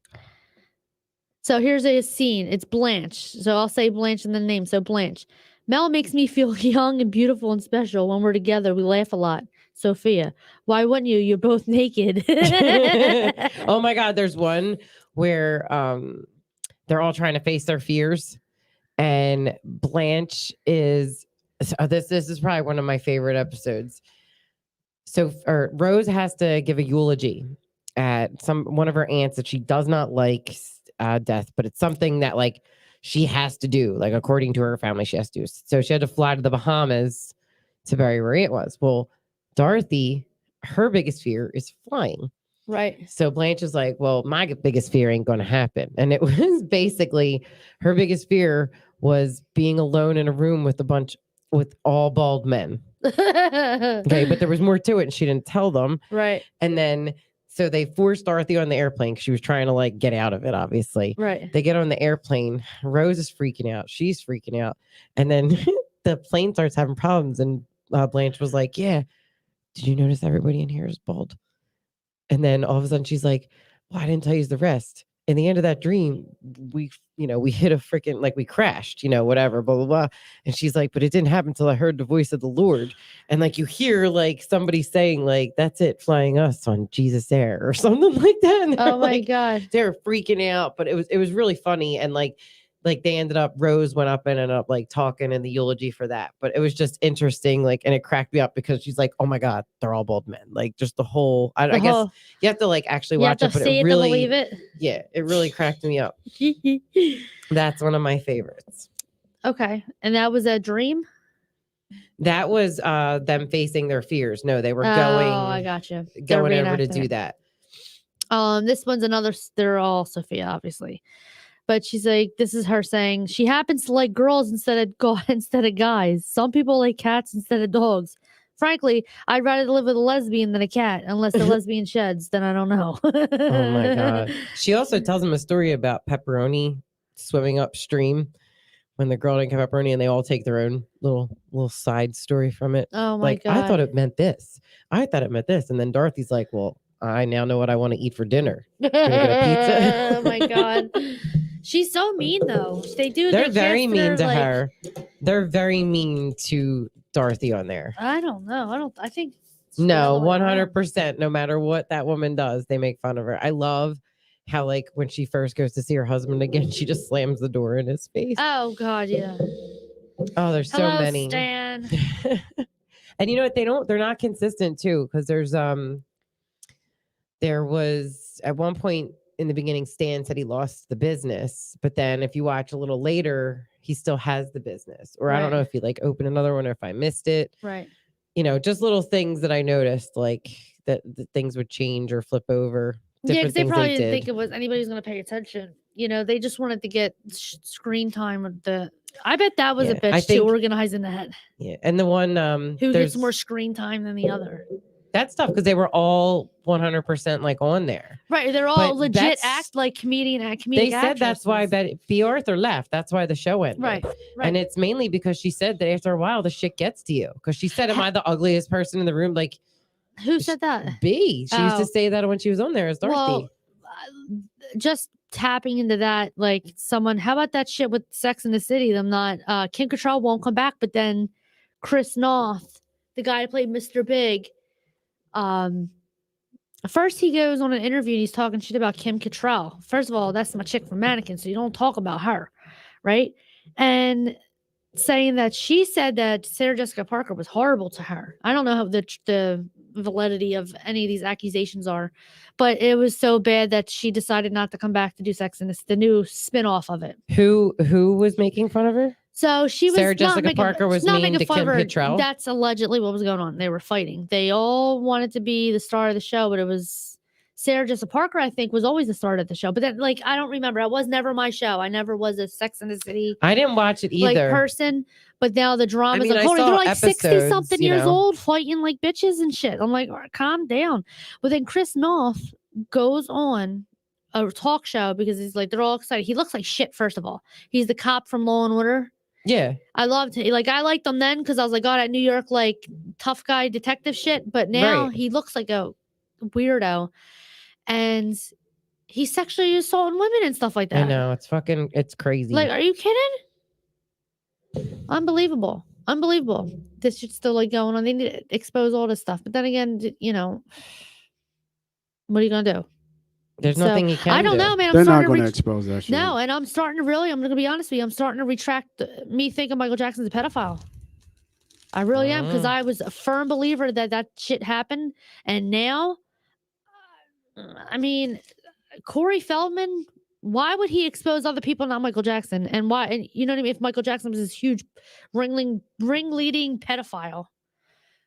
So here's a scene. It's Blanche. So I'll say Blanche in the name. So Blanche. Mel makes me feel young and beautiful and special. When we're together, we laugh a lot. Sophia. Why wouldn't you? You're both naked. Oh my God. There's one where they're all trying to face their fears. And Blanche is this is probably one of my favorite episodes. So Rose has to give a eulogy at one of her aunts that she does not like death, but it's something that like she has to do, like according to her family, she has to do. So she had to fly to the Bahamas to bury where it was. Well, Dorothy, her biggest fear is flying. Right. So Blanche is like, well, my biggest fear ain't going to happen. And it was basically her biggest fear was being alone in a room with all bald men. Okay, but there was more to it and she didn't tell them. Right. And then so they forced Dorothy on the airplane because she was trying to like get out of it, obviously. Right. They get on the airplane. Rose is freaking out. She's freaking out. And then the plane starts having problems. And Blanche was like, yeah, did you notice everybody in here is bald? And then all of a sudden she's like, well, I didn't tell you the rest. In the end of that dream, we hit a freaking, like we crashed, whatever, blah, blah, blah. And she's like, but it didn't happen until I heard the voice of the Lord. And like, you hear like somebody saying like, that's it, flying us on Jesus Air or something like that. And oh my God. They're freaking out, but it was really funny. And like they ended up, Rose went up and ended up like talking in the eulogy for that. But it was just interesting. Like, and it cracked me up because she's like, oh my God, they're all bald men. Like just the whole, I guess you have to like actually watch it, but it really, believe it. Yeah, it really cracked me up. That's one of my favorites. Okay. And that was a dream? That was them facing their fears. No, they were going. Oh, I gotcha. Going over to do that. This one's another, they're all Sophia, obviously. But she's like, this is her saying, she happens to like girls instead of guys. Some people like cats instead of dogs. Frankly, I'd rather live with a lesbian than a cat, unless the lesbian sheds, then I don't know. Oh my God. She also tells him a story about pepperoni swimming upstream when the girl didn't get pepperoni and they all take their own little side story from it. Oh my God. I thought it meant this. I thought it meant this. And then Dorothy's like, well, I now know what I want to eat for dinner. We're gonna get a pizza. Oh my God. She's so mean though. They're very mean to her. They're very mean to Dorothy on there. I don't know. I think no, 100%. No matter what that woman does, they make fun of her. I love how like when she first goes to see her husband again, she just slams the door in his face. Oh God, yeah. Oh, there's so many. Stan. And you know what? They're not consistent too, because there was at one point in the beginning, Stan said he lost the business, but then if you watch a little later, he still has the business. Or I don't know if he like opened another one or if I missed it. Right. Just little things that I noticed, like that things would change or flip over. Yeah, because they probably didn't think it was anybody's going to pay attention. They just wanted to get screen time with I bet that was a bitch to organize in the head. Yeah, and the one who gets more screen time than the other. That's tough because they were all 100% like on there. Right. They're all legit act like comedic actors. They said that's why B. Arthur left. That's why the show ended. Right. And it's mainly because she said that after a while, the shit gets to you. Because she said, am I the ugliest person in the room? Like, who said that? B. She used to say that when she was on there as Dorothy. Well, just tapping into that, like someone, how about that shit with Sex in the City? Them not, Kim Cattrall won't come back, but then Chris Noth, the guy who played Mr. Big, First, he goes on an interview and he's talking shit about Kim Cattrall. First of all, that's my chick from Mannequin, so you don't talk about her, right? And saying that she said that Sarah Jessica Parker was horrible to her. I don't know how the validity of any of these accusations are, but it was so bad that she decided not to come back to do Sex and the new spinoff of it. Who was making fun of her? So she was Sarah Jessica Parker was not mean making to fun Kim of her. Cattrall? That's allegedly what was going on. They were fighting. They all wanted to be the star of the show, but it was Sarah Jessica Parker, I think, was always the star of the show. But then, like, I don't remember. It was never my show. I never was a Sex and the City. I didn't watch it either. Like person, but now the drama's I like, saw they're like episodes, 60-something you years know. old fighting like bitches and shit. I'm like, calm down. But then Chris Noth goes on a talk show because he's like, they're all excited. He looks like shit, first of all. He's the cop from Law and Order. Yeah. I loved him. Like, I liked him then because I was like, God, at New York, like, tough guy detective shit. But now Right. he looks like a weirdo. And he's sexually assaulting women and stuff like that. I know. It's crazy. Like, are you kidding? Unbelievable. This shit's still like going on. They need to expose all this stuff. But then again, you know, what are you going to do? There's nothing you can I don't do. know, man. They're not going to expose that shit. No, and I'm going to be honest with you. I'm starting to retract me thinking Michael Jackson's a pedophile. I really am, because I was a firm believer that shit happened. And now, I mean, Corey Feldman, why would he expose other people, not Michael Jackson? And why? And you know what I mean? If Michael Jackson was this huge ringleading pedophile,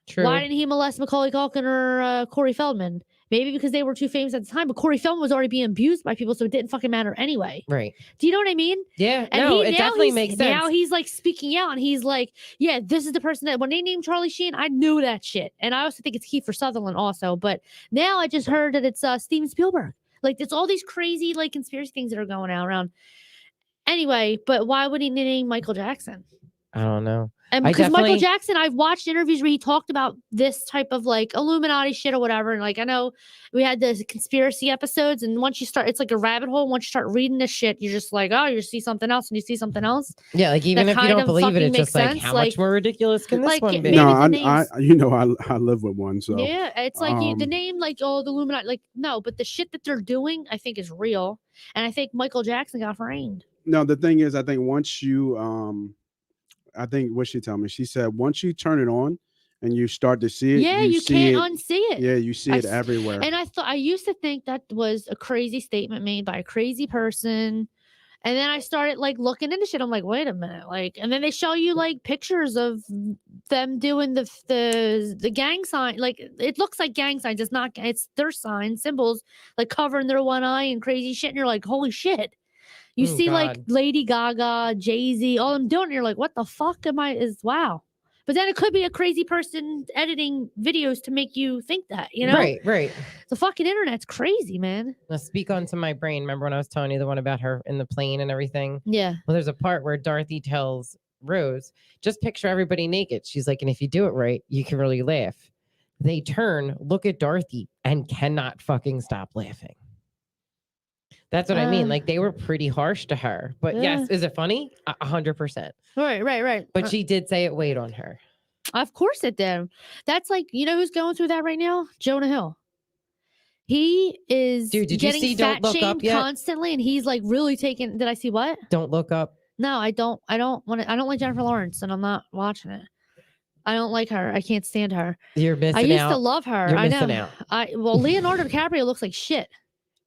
True. Why didn't he molest Macaulay Culkin or Corey Feldman? Maybe because they were too famous at the time, but Corey Feldman was already being abused by people, so it didn't fucking matter anyway. Right. Do you know what I mean? Yeah. And no, it definitely makes sense. Now he's like speaking out, and he's like, yeah, this is the person that when they named Charlie Sheen, I knew that shit. And I also think it's Kiefer Sutherland also. But now I just heard that it's Steven Spielberg. Like, it's all these crazy like conspiracy things that are going out around. Anyway, but why would he name Michael Jackson? I don't know. And because Michael Jackson, I've watched interviews where he talked about this type of like Illuminati shit or whatever. And like, I know we had the conspiracy episodes, and once you start, it's like a rabbit hole. Once you start reading this shit, you're just like, oh, you see something else and you see something else. Yeah. Like, even if you don't believe it, it's just like, how much more ridiculous can this one be? No, I live with one. So yeah, it's like the name, like, oh, the Illuminati, like, no, but the shit that they're doing, I think is real. And I think Michael Jackson got framed. No, the thing is, I think once you, I think what she told me, she said, once you turn it on and you start to see it, you can't unsee it. Yeah, you see it everywhere. And I used to think that was a crazy statement made by a crazy person. And then I started like looking into shit. I'm like, wait a minute. Like, and then they show you like pictures of them doing the gang sign. Like, it looks like gang signs. It's their signs, symbols, like covering their one eye and crazy shit. And you're like, holy shit. You see, like, Lady Gaga, Jay-Z, all them doing it. You're like, what the fuck wow. But then it could be a crazy person editing videos to make you think that, you know? Right. The fucking internet's crazy, man. Now, speak onto my brain. Remember when I was telling you the one about her in the plane and everything? Yeah. Well, there's a part where Dorothy tells Rose, just picture everybody naked. She's like, and if you do it right, you can really laugh. They turn, look at Dorothy, and cannot fucking stop laughing. That's what I mean. Like, they were pretty harsh to her. But yes, is it funny? 100%. Right. But she did say it weighed on her. Of course it did. That's like, you know who's going through that right now? Jonah Hill. He is getting fat shamed constantly, and he's like really taking. Did I see what? Don't Look Up. No, I don't want to. I don't like Jennifer Lawrence, and I'm not watching it. I don't like her. I can't stand her. You're missing out. I used to love her. You're I missing know. out. Well, Leonardo DiCaprio looks like shit.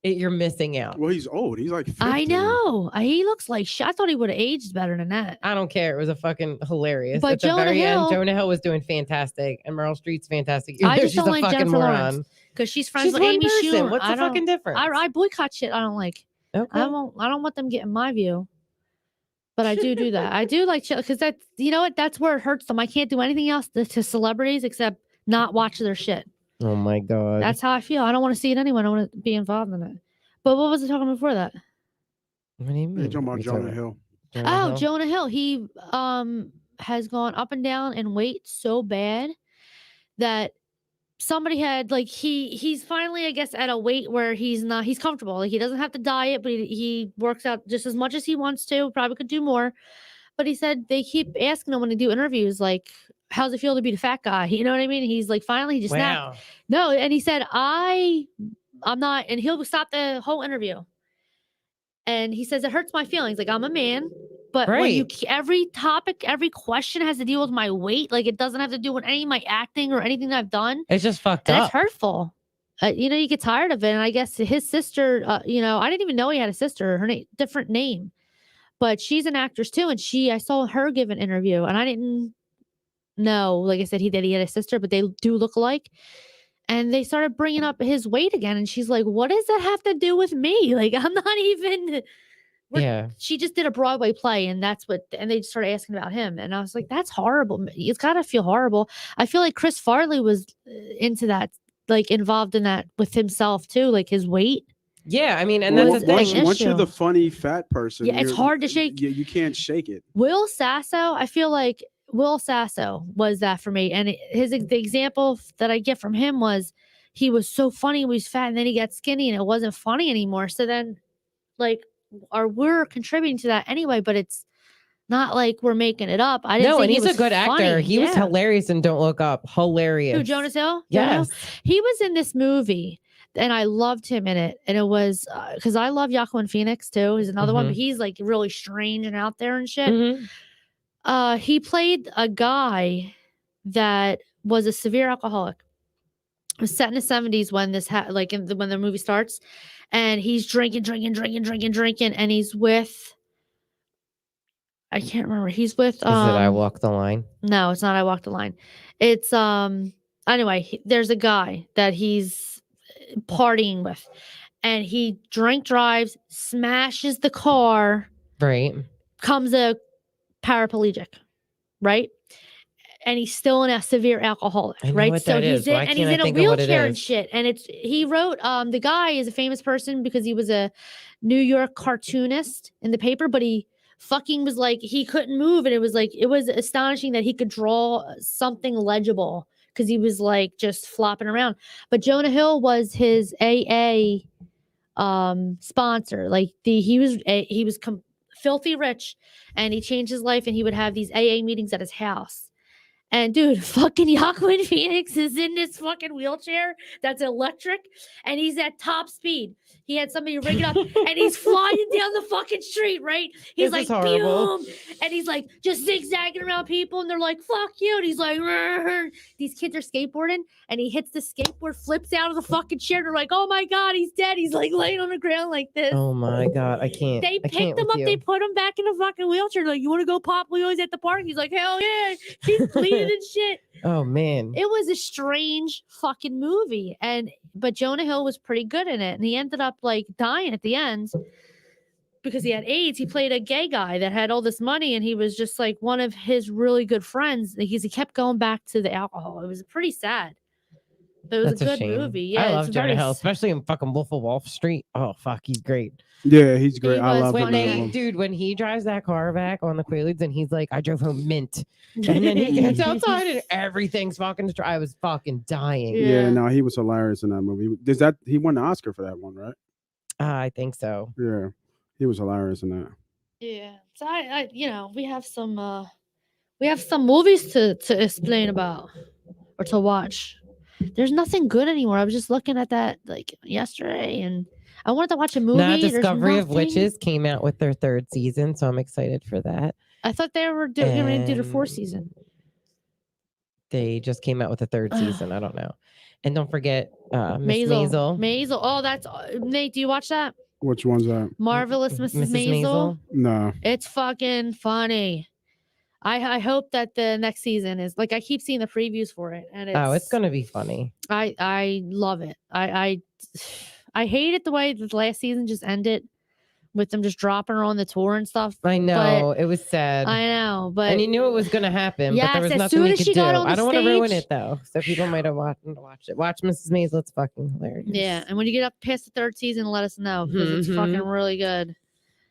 You're missing out. Well, he's old. He's like 50. I know. He looks like shit. I thought he would have aged better than that. I don't care. It was a fucking hilarious. But at the very end, Jonah Hill was doing fantastic, and Meryl Streep's fantastic. I just don't like Jennifer Lawrence because she's friends with Amy Schumer. What's the fucking difference? I boycott shit I don't like. Okay. I don't want them getting my view. But I do that. I do like shit because that, you know what? That's where it hurts them. I can't do anything else to celebrities except not watch their shit. Oh my God. That's how I feel. I don't want to see it anyway. I don't want to be involved in it. But what was I talking before that? What do you mean? You're talking about Jonah Hill. Jonah Hill. He has gone up and down in weight so bad that somebody had like he's finally, I guess, at a weight where he's comfortable. Like, he doesn't have to diet, but he works out just as much as he wants to. Probably could do more. But he said they keep asking him when they do interviews, like, how's it feel to be the fat guy? You know what I mean? He's like, finally, he just snapped. No, and he said, I'm not, and he'll stop the whole interview. And he says, it hurts my feelings. Like, I'm a man, but when you, every topic, every question has to deal with my weight. Like, it doesn't have to do with any of my acting or anything that I've done. It's just fucked up. It's hurtful. You get tired of it. And I guess his sister, I didn't even know he had a sister, her different name, but she's an actress too. And I saw her give an interview and I didn't know, like I said, he had a sister, but they do look alike. And they started bringing up his weight again. And she's like, what does that have to do with me? Like, I'm not even. She just did a Broadway play and and they started asking about him. And I was like, that's horrible. It's got to feel horrible. I feel like Chris Farley was into that, like involved in that with himself too, like his weight. Yeah. I mean, and that's the thing. Once you're the funny fat person, it's hard to shake. You can't shake it. Will Sasso, I feel like Will Sasso was that for me. And the example that I get from him was he was so funny when he was fat and then he got skinny and it wasn't funny anymore. So then like, we're contributing to that anyway, but it's not like we're making it up. I didn't. No, and he's a good actor. He was hilarious in Don't Look Up. Hilarious. Who, Jonah Hill? Yes. He was in this movie and I loved him in it. And it was because I love Joaquin Phoenix too. He's another one, but he's like really strange and out there and shit. He played a guy that was a severe alcoholic. It was set in the 70s when this when the movie starts, and he's drinking, and he's with. I can't remember. He's with. Is it I Walk the Line? No, it's not I Walk the Line. It's Anyway, there's a guy that he's partying with, and he drink drives, smashes the car. Right. Comes a paraplegic, right? And he's still a severe alcoholic, right? So he's in a wheelchair and shit. And he wrote, the guy is a famous person because he was a New York cartoonist in the paper, but he fucking was like, he couldn't move. And it was astonishing that he could draw something legible because he was like just flopping around. But Jonah Hill was his AA sponsor. Like he was filthy rich and he changed his life and he would have these AA meetings at his house. And dude, fucking Joaquin Phoenix is in this fucking wheelchair that's electric and he's at top speed. He had somebody rig it up and he's flying down the fucking street, right? He's like, boom. And he's like just zigzagging around people and they're like, fuck you. And he's like, rrr. These kids are skateboarding and he hits the skateboard, flips out of the fucking chair. They're like, oh my God, he's dead. He's like laying on the ground like this. Oh my God, I can't. They picked him up, they put him back in the fucking wheelchair. They're like, you want to go pop wheelies at the park? He's like, hell yeah. He's bleeding and shit. Oh man. It was a strange fucking movie. But Jonah Hill was pretty good in it. And he ended up like dying at the end because he had AIDS. He played a gay guy that had all this money and he was just like one of his really good friends because he kept going back to the alcohol. It was pretty sad. But it was a good movie. Yeah, I love Jonah Hill, especially in fucking Wolf of Wall Street. Oh fuck, he's great. Yeah, he's great. I love him. Dude, when he drives that car back on the Quaaludes and he's like, I drove home mint. And then he gets outside and everything's fucking destroyed. I was fucking dying. Yeah, no, he was hilarious in that movie. He won the Oscar for that one, right? I think so. Yeah, he was hilarious in that. Yeah. So I we have some movies to explain about or to watch. There's nothing good anymore. I was just looking at that like yesterday and I wanted to watch a movie. Now, Discovery of Witches came out with their 3rd season, so I'm excited for that. I thought they were going to do the 4th season. They just came out with the 3rd season. I don't know. And don't forget Miss Maisel. Maisel. Oh, that's Nate. Do you watch that? Which one's that? Marvelous Mrs. Maisel. No. It's fucking funny. I hope that the next season is like I keep seeing the previews for it, and it's gonna be funny. I love it. I hate it the way the last season just ended with them just dropping her on the tour and stuff. I know it was sad. I know, but and you knew it was gonna happen. Yes, but there was nothing they could do. I don't want to ruin it though, so people might have watched it. Watch Mrs. Maisel. It's fucking hilarious. Yeah, and when you get up past the 3rd season, let us know because it's fucking really good.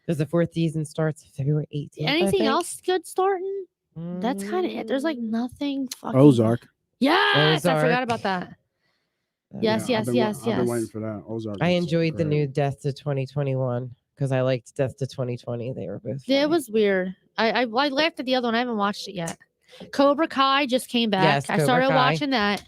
Because the 4th season starts February 18th. Anything else good starting? That's kind of it. There's like nothing fucking. Ozark. Yes, I forgot about that. Yes. I've been waiting for that. Ozark. I enjoyed the new Death to 2021 because I liked Death to 2020. They were both funny. It was weird. I laughed at the other one. I haven't watched it yet. Cobra Kai just came back. Yes, I Cobra started Kai. watching that.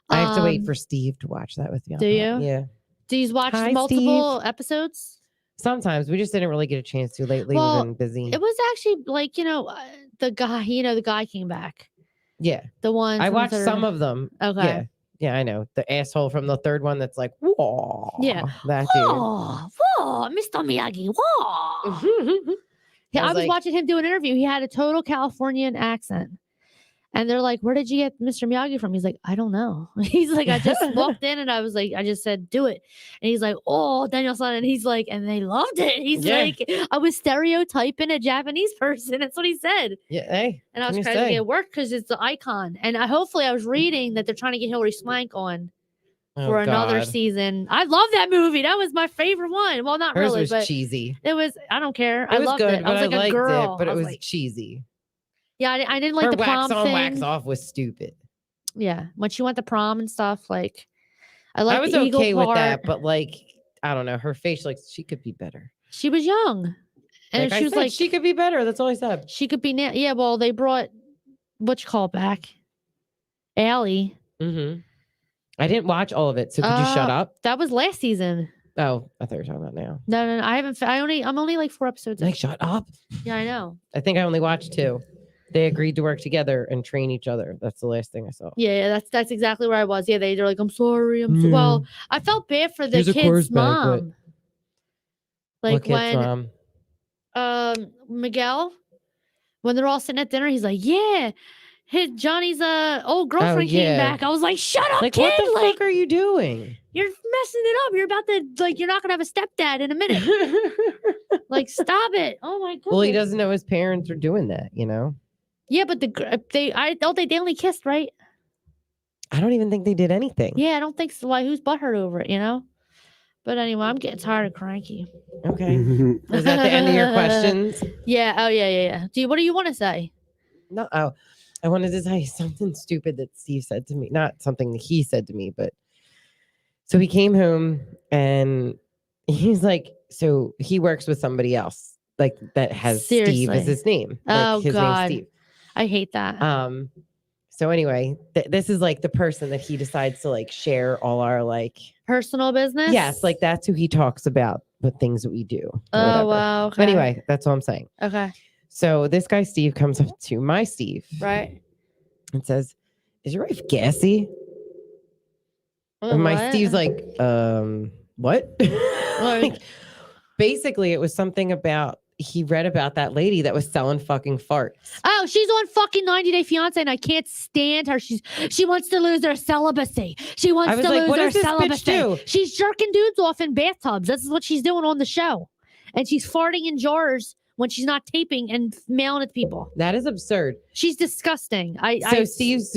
I have to wait for Steve to watch that with me. Do you? Yeah. Do you watch Hi, multiple Steve. episodes? Sometimes we just didn't really get a chance to lately. Well, we've been busy. It was actually like, the guy came back. Yeah. The one I from watched the third. some of them. Okay. Yeah. Yeah, I know. The asshole from the third one that's like, whoa. Yeah. That Whoa, Mr. Miyagi, whoa. dude. Yeah, I was like, watching him do an interview. He had a total Californian accent. And they're like, where did you get Mr. Miyagi from? He's like, I don't know. He's like, I just walked in and I was like, I just said, do it. And he's like, oh, Daniel-san. And he's like, and they loved it. He's like, I was stereotyping a Japanese person. That's what he said. Yeah, hey. And I was trying to get it worked because it's the icon. And hopefully I was reading that they're trying to get Hilary Swank on for another season. I love that movie. That was my favorite one. Well, not Hers really, was but cheesy. it was, I don't care. It was loved good, it. but I was like liked a girl. it, but it was like, cheesy. Yeah, I didn't like Her the prom wax on, thing. wax off was stupid. Yeah, when she went to prom and stuff, like I was the eagle okay part. with that, but like I don't know, her face, like she could be better. She was young, and she was like, she could be better. That's all I said. She could be yeah. Well, they brought what you call back, Allie. Mm-hmm. I didn't watch all of it, so could you shut up? That was last season. Oh, I thought you were talking about now. No, I haven't. I'm only like 4 episodes. Like, shut up. Yeah, I know. I think I only watched 2. They agreed to work together and train each other. That's the last thing I saw. Yeah, that's exactly where I was. Yeah, they're like, I'm sorry. Well, I felt bad for the kid's mom. Like when Miguel, when they're all sitting at dinner, he's like, yeah, Johnny's old girlfriend came back. I was like, shut up, like, kid. What the fuck are you doing? You're messing it up. You're about to you're not gonna have a stepdad in a minute. Like, stop it. Oh my god. Well, he doesn't know his parents are doing that, Yeah, but they only kissed, right? I don't even think they did anything. Yeah, I don't think so. Why? Who's butthurt over it? But anyway, I'm getting tired of cranky. Okay. Is that the end of your questions? Yeah. Oh yeah. What do you want to say? No. Oh, I wanted to tell you something stupid that Steve said to me. Not something that he said to me, but so he came home and he's like, so he works with somebody else, like that has Steve as his name. Like, his God. name's Steve. I hate that. So anyway, this is like the person that he decides to like share all our like personal business. Yes, like that's who he talks about with things that we do. Oh wow. Okay. But anyway, that's all I'm saying. Okay. So this guy Steve comes up to my Steve, right, and says, "Is your wife gassy?" And my Steve's like, what? Like, basically, it was something about he read about that lady that was selling fucking farts. Oh, she's on fucking 90 Day Fiance, and I can't stand her. She wants to lose her celibacy. She wants to lose her celibacy. She's jerking dudes off in bathtubs. This is what she's doing on the show, and she's farting in jars when she's not taping and mailing it to people. That is absurd. She's disgusting. Steve's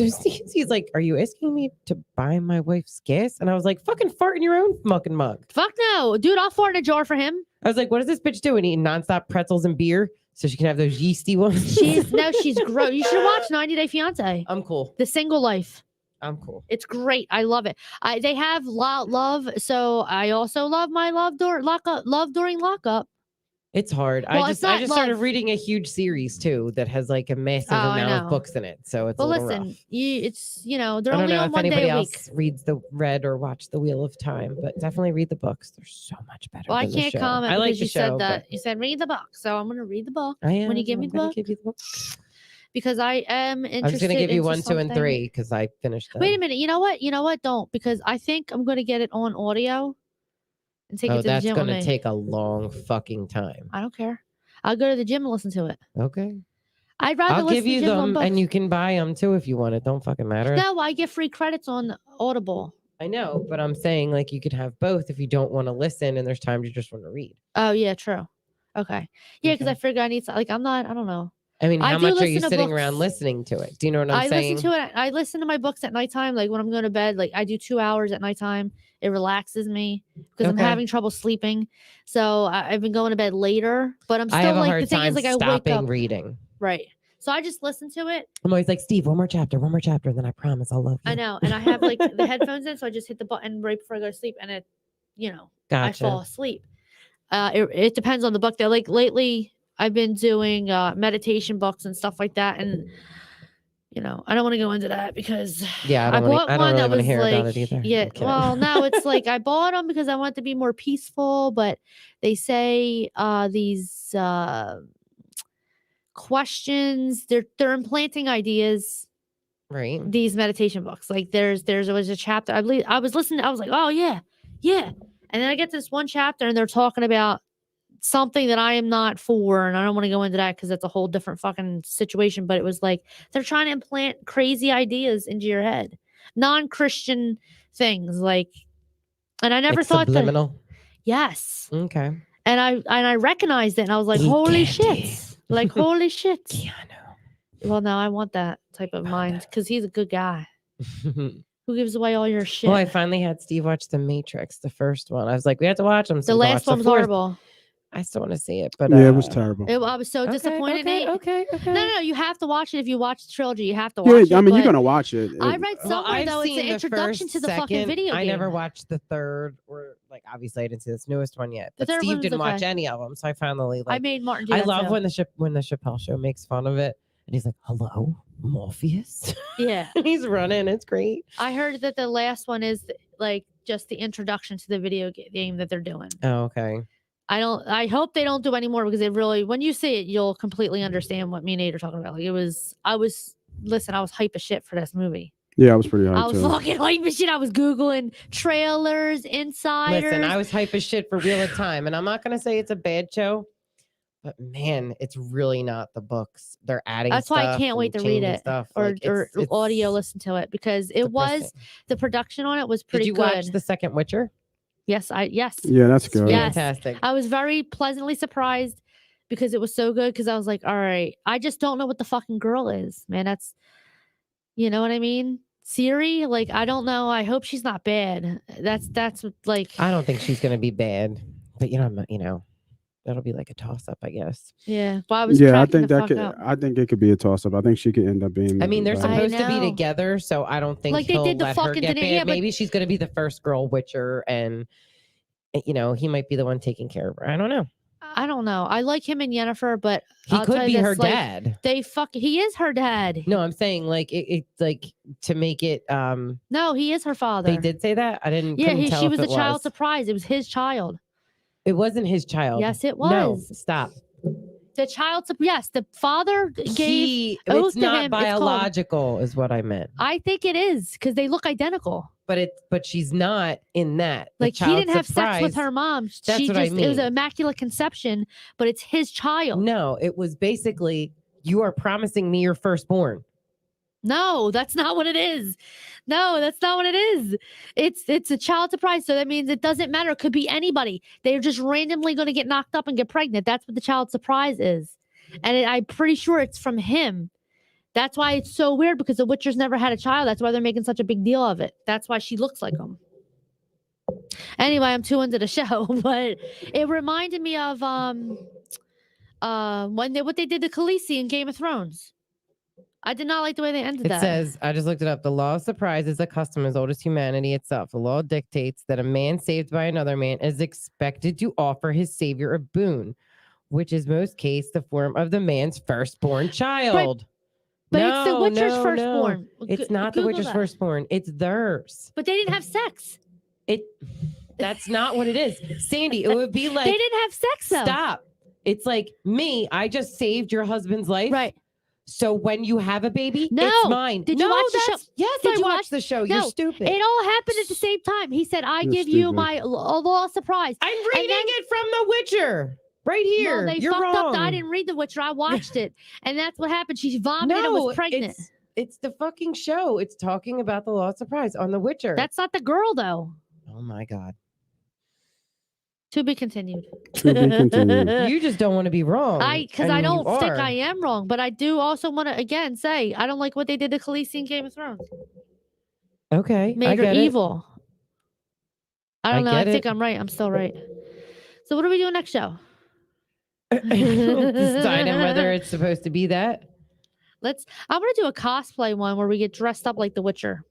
like, are you asking me to buy my wife's gas? And I was like, fucking fart in your own fucking mug. Fuck no. Dude, I'll fart in a jar for him. I was like, what is this bitch doing? Eating nonstop pretzels and beer so she can have those yeasty ones? She's gross. You should watch 90 Day Fiance. I'm cool. The Single Life. I'm cool. It's great. I love it. They have love. So I also love my love during lockup. It's hard. Well, I just started reading a huge series too that has like a massive amount of books in it. So it's rough. They're only on 1 day a week. Reads read or watched The Wheel of Time, but definitely read the books. They're so much better. Well, I can't comment I like because you said that. You said read the book, so I'm going to read the book when you give me the book. Because I am interested. I'm just going to give you 1, 2, and 3 because I finished them. Wait a minute. You know what? Don't, because I think I'm going to get it on audio. And take it to the gym. That's going to take a long fucking time. I don't care. I'll go to the gym and listen to it. Okay. I'd rather I'll give you them and you can buy them too if you want. It don't fucking matter. No, I get free credits on Audible. I know, but I'm saying like you could have both if you don't want to listen and there's times you just want to read. Oh yeah, true. Okay. Yeah, because I figure I need to, I don't know. I mean, how much are you sitting around listening to it? Do you know what I'm saying? I listen to my books at nighttime. Like when I'm going to bed, like I do 2 hours at nighttime. It relaxes me because I'm having trouble sleeping. So I've been going to bed later, but I'm still like, the thing is like I wake up reading. Right. So I just listen to it. I'm always like, Steve, one more chapter, and then I promise I'll love you. I know. And I have like the headphones in. So I just hit the button right before I go to sleep and it, I fall asleep. It depends on the book though. Like lately I've been doing meditation books and stuff like that. And you know, I don't want to go into that because Yeah, I bought I don't one really that want to was hear about like, it either. yeah, I'm kidding. well, no, it's like I bought them because I want it to be more peaceful, but they say these questions, they're implanting ideas. Right. These meditation books, like there was a chapter, I believe I was listening, I was like, oh yeah, and then I get to this one chapter and they're talking about something that I am not for, and I don't want to go into that because it's a whole different fucking situation, but it was like they're trying to implant crazy ideas into your head, non-Christian things, like, and I never Like thought subliminal. that. Yes. Okay. And I recognized it, and I was like, holy shit, like holy shit. Keanu. Well, no, I want that type of mind because he's a good guy. Who gives away all your shit? Well, I finally had Steve watch The Matrix, the first one. I was like, we have to watch them. So the last one was horrible. I still want to see it, but yeah, it was terrible. I was so disappointed. Okay. No, you have to watch it. If you watch the trilogy, you have to watch it. Yeah, I mean, you're gonna watch it. I read somewhere though it's an introduction to the fucking video game. I never watched the third, or like obviously I didn't see this newest one yet. The But third Steve one's didn't watch okay. any of them, so I finally like. I made Martin do I that love too. when the Chappelle Show makes fun of it, and he's like, "Hello, Morpheus." Yeah, he's running. It's great. I heard that the last one is like just the introduction to the video game that they're doing. Oh, okay. I hope they don't do any more because it really, when you see it, you'll completely understand what me and Nate are talking about. Like I was hype as shit for this movie. Yeah, I was pretty hyped. I was fucking hype as shit. I was Googling trailers, insiders. Listen, I was hype as shit for Wheel of Time, and I'm not gonna say it's a bad show, but man, it's really not the books. They're adding. That's why I can't wait to read it or audio listen to it because it was the production on it was pretty good. Did you watch the second Witcher? Yes. Yeah, that's good. Yes. Fantastic. I was very pleasantly surprised because it was so good because I was like, all right, I just don't know what the fucking girl is, man. That's, you know what I mean? Siri, like, I don't know. I hope she's not bad. That's like, I don't think she's gonna be bad, but that'll be like a toss up, I guess. Yeah. Well, I was I think it could be a toss up. I think she could end up being. I mean, they're supposed to be together, so I don't think like he'll they did the let her fucking get bad. yeah, Maybe she's gonna be the first girl Witcher, and he might be the one taking care of her. I don't know. I like him and Yennefer, but he could be her dad. He is her dad. No, I'm saying like it's like to make it. No, he is her father. They did say that. I didn't. Yeah, tell she if was it a child surprise. It was his child. It wasn't his child. Yes, it was. No, stop. The child. Yes, the father gave. It's not biological, is what I meant. I think it is because they look identical. But she's not in that. Like he didn't have sex with her mom. That's what I mean. It was an immaculate conception, but it's his child. No, it was basically you are promising me your firstborn. No, that's not what it is. No, that's not what it is. It's a child surprise. So that means it doesn't matter. It could be anybody. They're just randomly going to get knocked up and get pregnant. That's what the child surprise is. And I'm pretty sure it's from him. That's why it's so weird because the Witcher's never had a child. That's why they're making such a big deal of it. That's why she looks like him. Anyway, I'm too into the show, but it reminded me of what they did to Khaleesi in Game of Thrones. I did not like the way they ended that. It says, I just looked it up. The law of surprise is a custom as old as humanity itself. The law dictates that a man saved by another man is expected to offer his savior a boon, which is most case the form of the man's firstborn child. But it's the Witcher's firstborn. No. It's not the Witcher's firstborn. It's theirs. But they didn't have sex. That's not what it is. Sandy, it would be like... They didn't have sex, though. Stop. It's like, me, I just saved your husband's life. Right. So when you have a baby, no. it's mine. Did you watch the show? Yes, I watched the show. No, you're stupid. It all happened at the same time. He said, I give you my law surprise. I'm reading it from The Witcher. Right here. Well, they You're fucked wrong. up. I didn't read The Witcher. I watched it. And that's what happened. She vomited and was pregnant. It's the fucking show. It's talking about the law of surprise on The Witcher. That's not the girl, though. Oh, my God. To be continued. You just don't want to be wrong. Because I don't think I am wrong. But I do also want to, again, say, I don't like what they did to Khaleesi in Game of Thrones. Okay. Made her evil. I don't know. I think I'm right. I'm still right. So what are we doing next show? Deciding whether it's supposed to be that. I want to do a cosplay one where we get dressed up like the Witcher.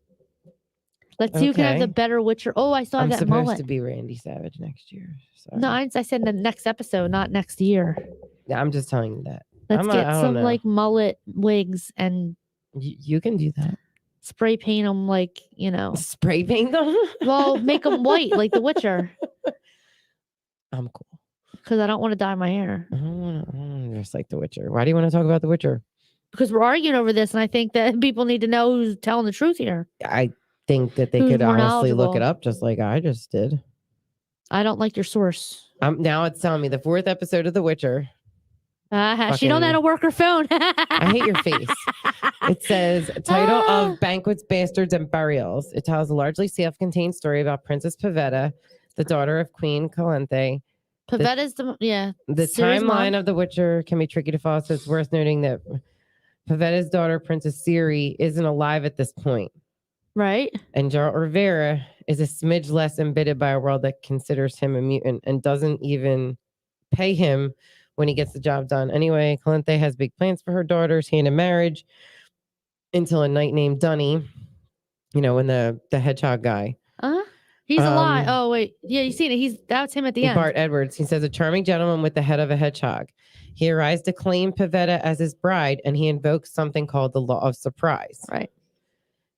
Let's see who can have the better Witcher. Oh, I still have that mullet. I'm supposed to be Randy Savage next year. Sorry. No, I said the next episode, not next year. Yeah, I'm just telling you that. Let's get some like mullet wigs and You can do that. Spray paint them like, Spray paint them? Well, make them white like The Witcher. I'm cool. Because I don't want to dye my hair. I don't want to dress like The Witcher. Why do you want to talk about The Witcher? Because we're arguing over this, and I think that people need to know who's telling the truth here. I think that they could honestly look it up just like I just did. I don't like your source. Now it's telling me the 4th episode of The Witcher. She don't know how to work her phone. I hate your face. It says, title of Banquets, Bastards, and Burials. It tells a largely self-contained story about Princess Pavetta, the daughter of Queen Calanthe. Pavetta's the timeline of The Witcher can be tricky to follow, so it's worth noting that Pavetta's daughter, Princess Ciri, isn't alive at this point. Right. And Geralt Rivera is a smidge less embittered by a world that considers him a mutant and doesn't even pay him when he gets the job done. Anyway, Calanthe has big plans for her daughter's hand in marriage until a knight named Dunny, when the hedgehog guy. He's alive. Oh, wait. Yeah, you seen it. That's him at the end. Bart Edwards. He says, a charming gentleman with the head of a hedgehog. He arrives to claim Pavetta as his bride, and he invokes something called the law of surprise. Right.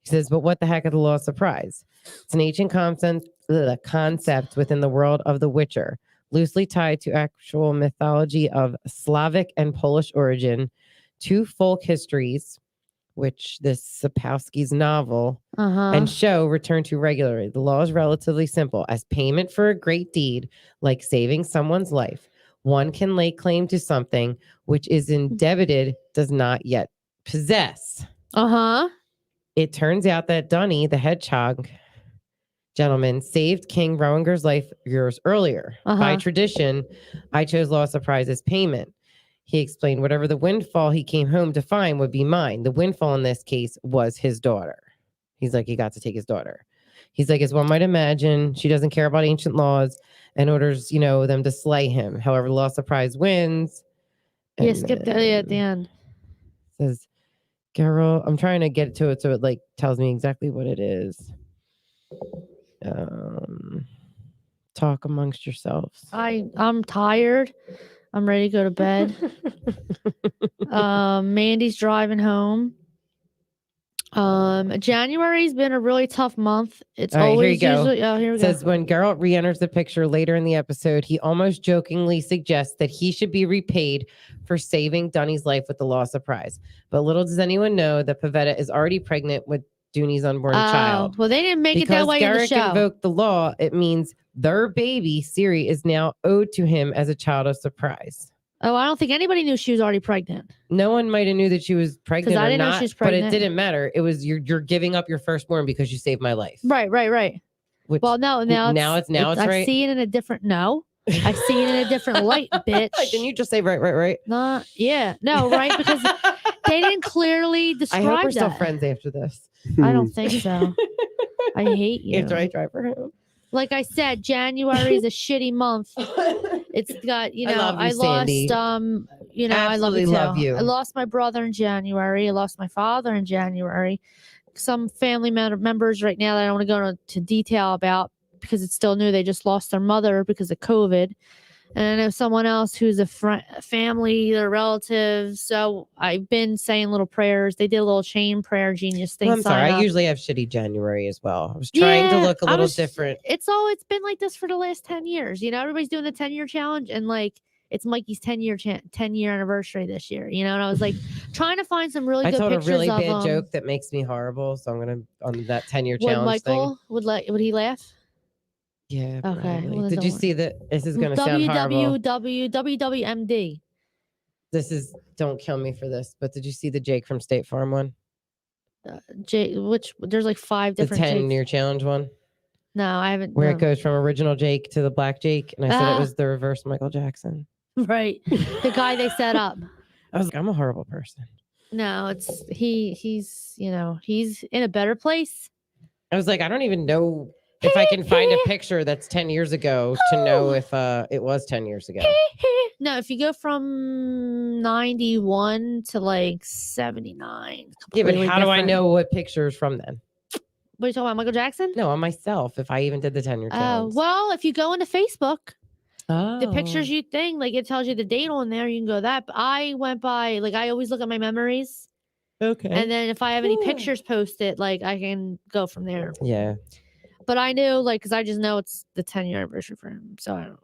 He says, but what the heck is the law of surprise? It's an ancient concept within the world of The Witcher, loosely tied to actual mythology of Slavic and Polish origin, 2 folk histories, which this Sapkowski's novel and show return to regularly. The law is relatively simple. As payment for a great deed, like saving someone's life, one can lay claim to something which is indebited does not yet possess. It turns out that Dunny, the hedgehog gentleman, saved King Rowanger's life years earlier. By tradition, I chose law of surprise as payment. He explained whatever the windfall he came home to find would be mine. The windfall in this case was his daughter. He's like, he got to take his daughter. He's like, as one might imagine, she doesn't care about ancient laws and orders, them to slay him. However, law of surprise wins. Yeah, skip that at the end. Says, Carol, I'm trying to get to it so it tells me exactly what it is. Talk amongst yourselves. I'm tired. I'm ready to go to bed. Mandy's driving home. January's been a really tough month. It's always usually. Oh, here we go. Says when Geralt re-enters the picture later in the episode, he almost jokingly suggests that he should be repaid for saving Dunny's life with the law of surprise. But little does anyone know that Pavetta is already pregnant with Dooney's unborn child. Well, they didn't make it that way in the show. Because Garrick invoked the law, it means their baby, Ciri, is now owed to him as a child of surprise. Oh, I don't think anybody knew she was already pregnant. No one might have knew that she was pregnant I didn't know she was pregnant. But it didn't matter. It was you're giving up your firstborn because you saved my life. Right. Which, well, now it's right. I see it in a different I see it in a different light, bitch. Didn't you just say right? Right, because they didn't clearly describe that. I hope we're still friends after this. I don't think so. I hate you. After I drive for him. Like I said, January is a shitty month. It's got, I lost, I love you. I lost my brother in January. I lost my father in January. Some family members right now that I don't want to go into detail about because it's still new. They just lost their mother because of COVID. And I know someone else who's a family, their relatives. So I've been saying little prayers. They did a little chain prayer genius thing. Well, I'm sorry. I usually have shitty January as well. I was trying to look a little different. It's been like this for the last 10 years. Everybody's doing the 10-year challenge. And it's Mikey's 10-year anniversary this year. And I was trying to find some really good pictures of I told a really bad joke that makes me horrible. So I'm going to, on that 10-year challenge Michael thing. Would he laugh? Yeah. Okay. Well, did you see that? This is going to sound horrible. WWMD. Don't kill me for this, but did you see the Jake from State Farm one? There's like 5 different. The 10-year challenge one. No, I haven't. Where it goes from original Jake to the black Jake, and I said it was the reverse Michael Jackson. Right, the guy they set up. I was like, I'm a horrible person. No, he's in a better place. I was like, I don't even know if I can find a picture that's 10 years ago to know if it was 10 years ago. No, if you go from 91 to 79. Yeah, but how do I know what picture is from then? What are you talking about, Michael Jackson? No, on myself, if I even did the 10-year challenge. Well, if you go into Facebook, the pictures you think, it tells you the date on there, you can go that. But I went by, I always look at my memories. Okay. And then if I have any pictures posted, like I can go from there. Yeah. But I knew, like, because I just know it's the 10-year anniversary for him. So I don't,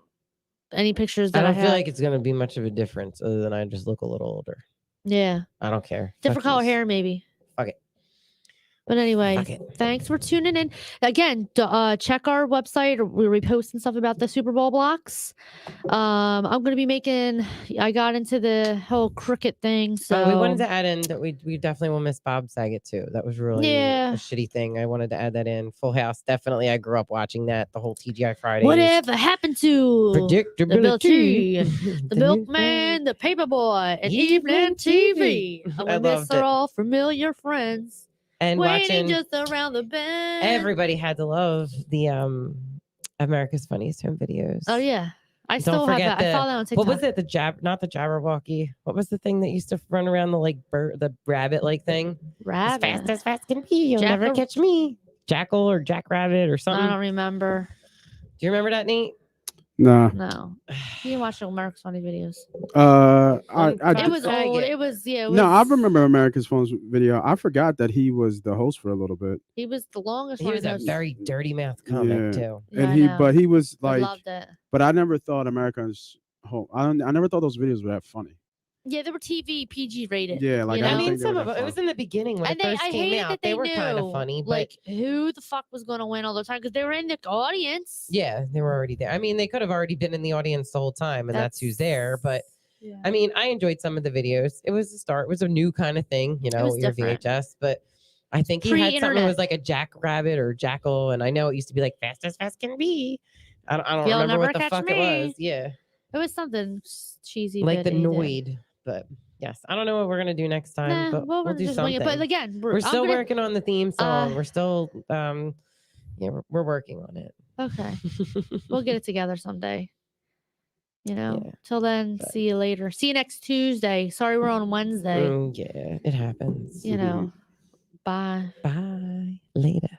any pictures that I I don't feel have, like it's gonna be much of a difference other than I just look a little older. yeah, I don't care. different color hair maybe. Fuck it. But anyway, Fuck it. thanks for tuning in. Again, check our website. We're reposting stuff about the Super Bowl blocks. I'm going to be making, I got into the whole cricket thing. So we wanted to add in that we definitely will miss Bob Saget too. That was really a shitty thing. I wanted to add that in. Full House. Definitely. I grew up watching that. The whole TGI Fridays. Whatever happened to predictability? the milkman, the paperboy, and evening TV. I miss are all familiar friends. And waiting watching just around the bend. Everybody had to love the America's Funniest Home Videos. Oh yeah, I still have that. I follow that on TikTok. What was it? Not the Jabberwocky. What was the thing that used to run around the rabbit like thing? Rabbit. As fast can be. You'll never catch me. Jackal or Jackrabbit or something. I don't remember. Do you remember that, Nate? No. You didn't watch America's Funny Videos. It was old. It was No, I remember America's Funny Video. I forgot that he was the host for a little bit. He was the longest. He was a very dirty mouth comic too. And he was like, I loved it. But I never thought America's Home. I never thought those videos were that funny. Yeah, they were TV PG rated. Yeah, like I mean, some of it was in the beginning when it first came out. They were kind of funny, but like who the fuck was going to win all the time because they were in the audience. Yeah, they were already there. I mean, they could have already been in the audience the whole time, and that's who's there. But I mean, I enjoyed some of the videos. It was a start. It was a new kind of thing, you know, your VHS. But I think he had something that was like a jackrabbit or jackal, and I know it used to be like fast as fast can be. I don't remember what the fuck it was. Yeah, it was something cheesy, like the Noid, but. Yes, I don't know what we're gonna do next time, but we'll do something. But again, we're still working on the theme song. We're still, we're working on it. Okay, we'll get it together someday. You know. Till then, see you later. See you next Tuesday. Sorry, we're on Wednesday. Yeah, it happens. You know. Bye. Bye. Later.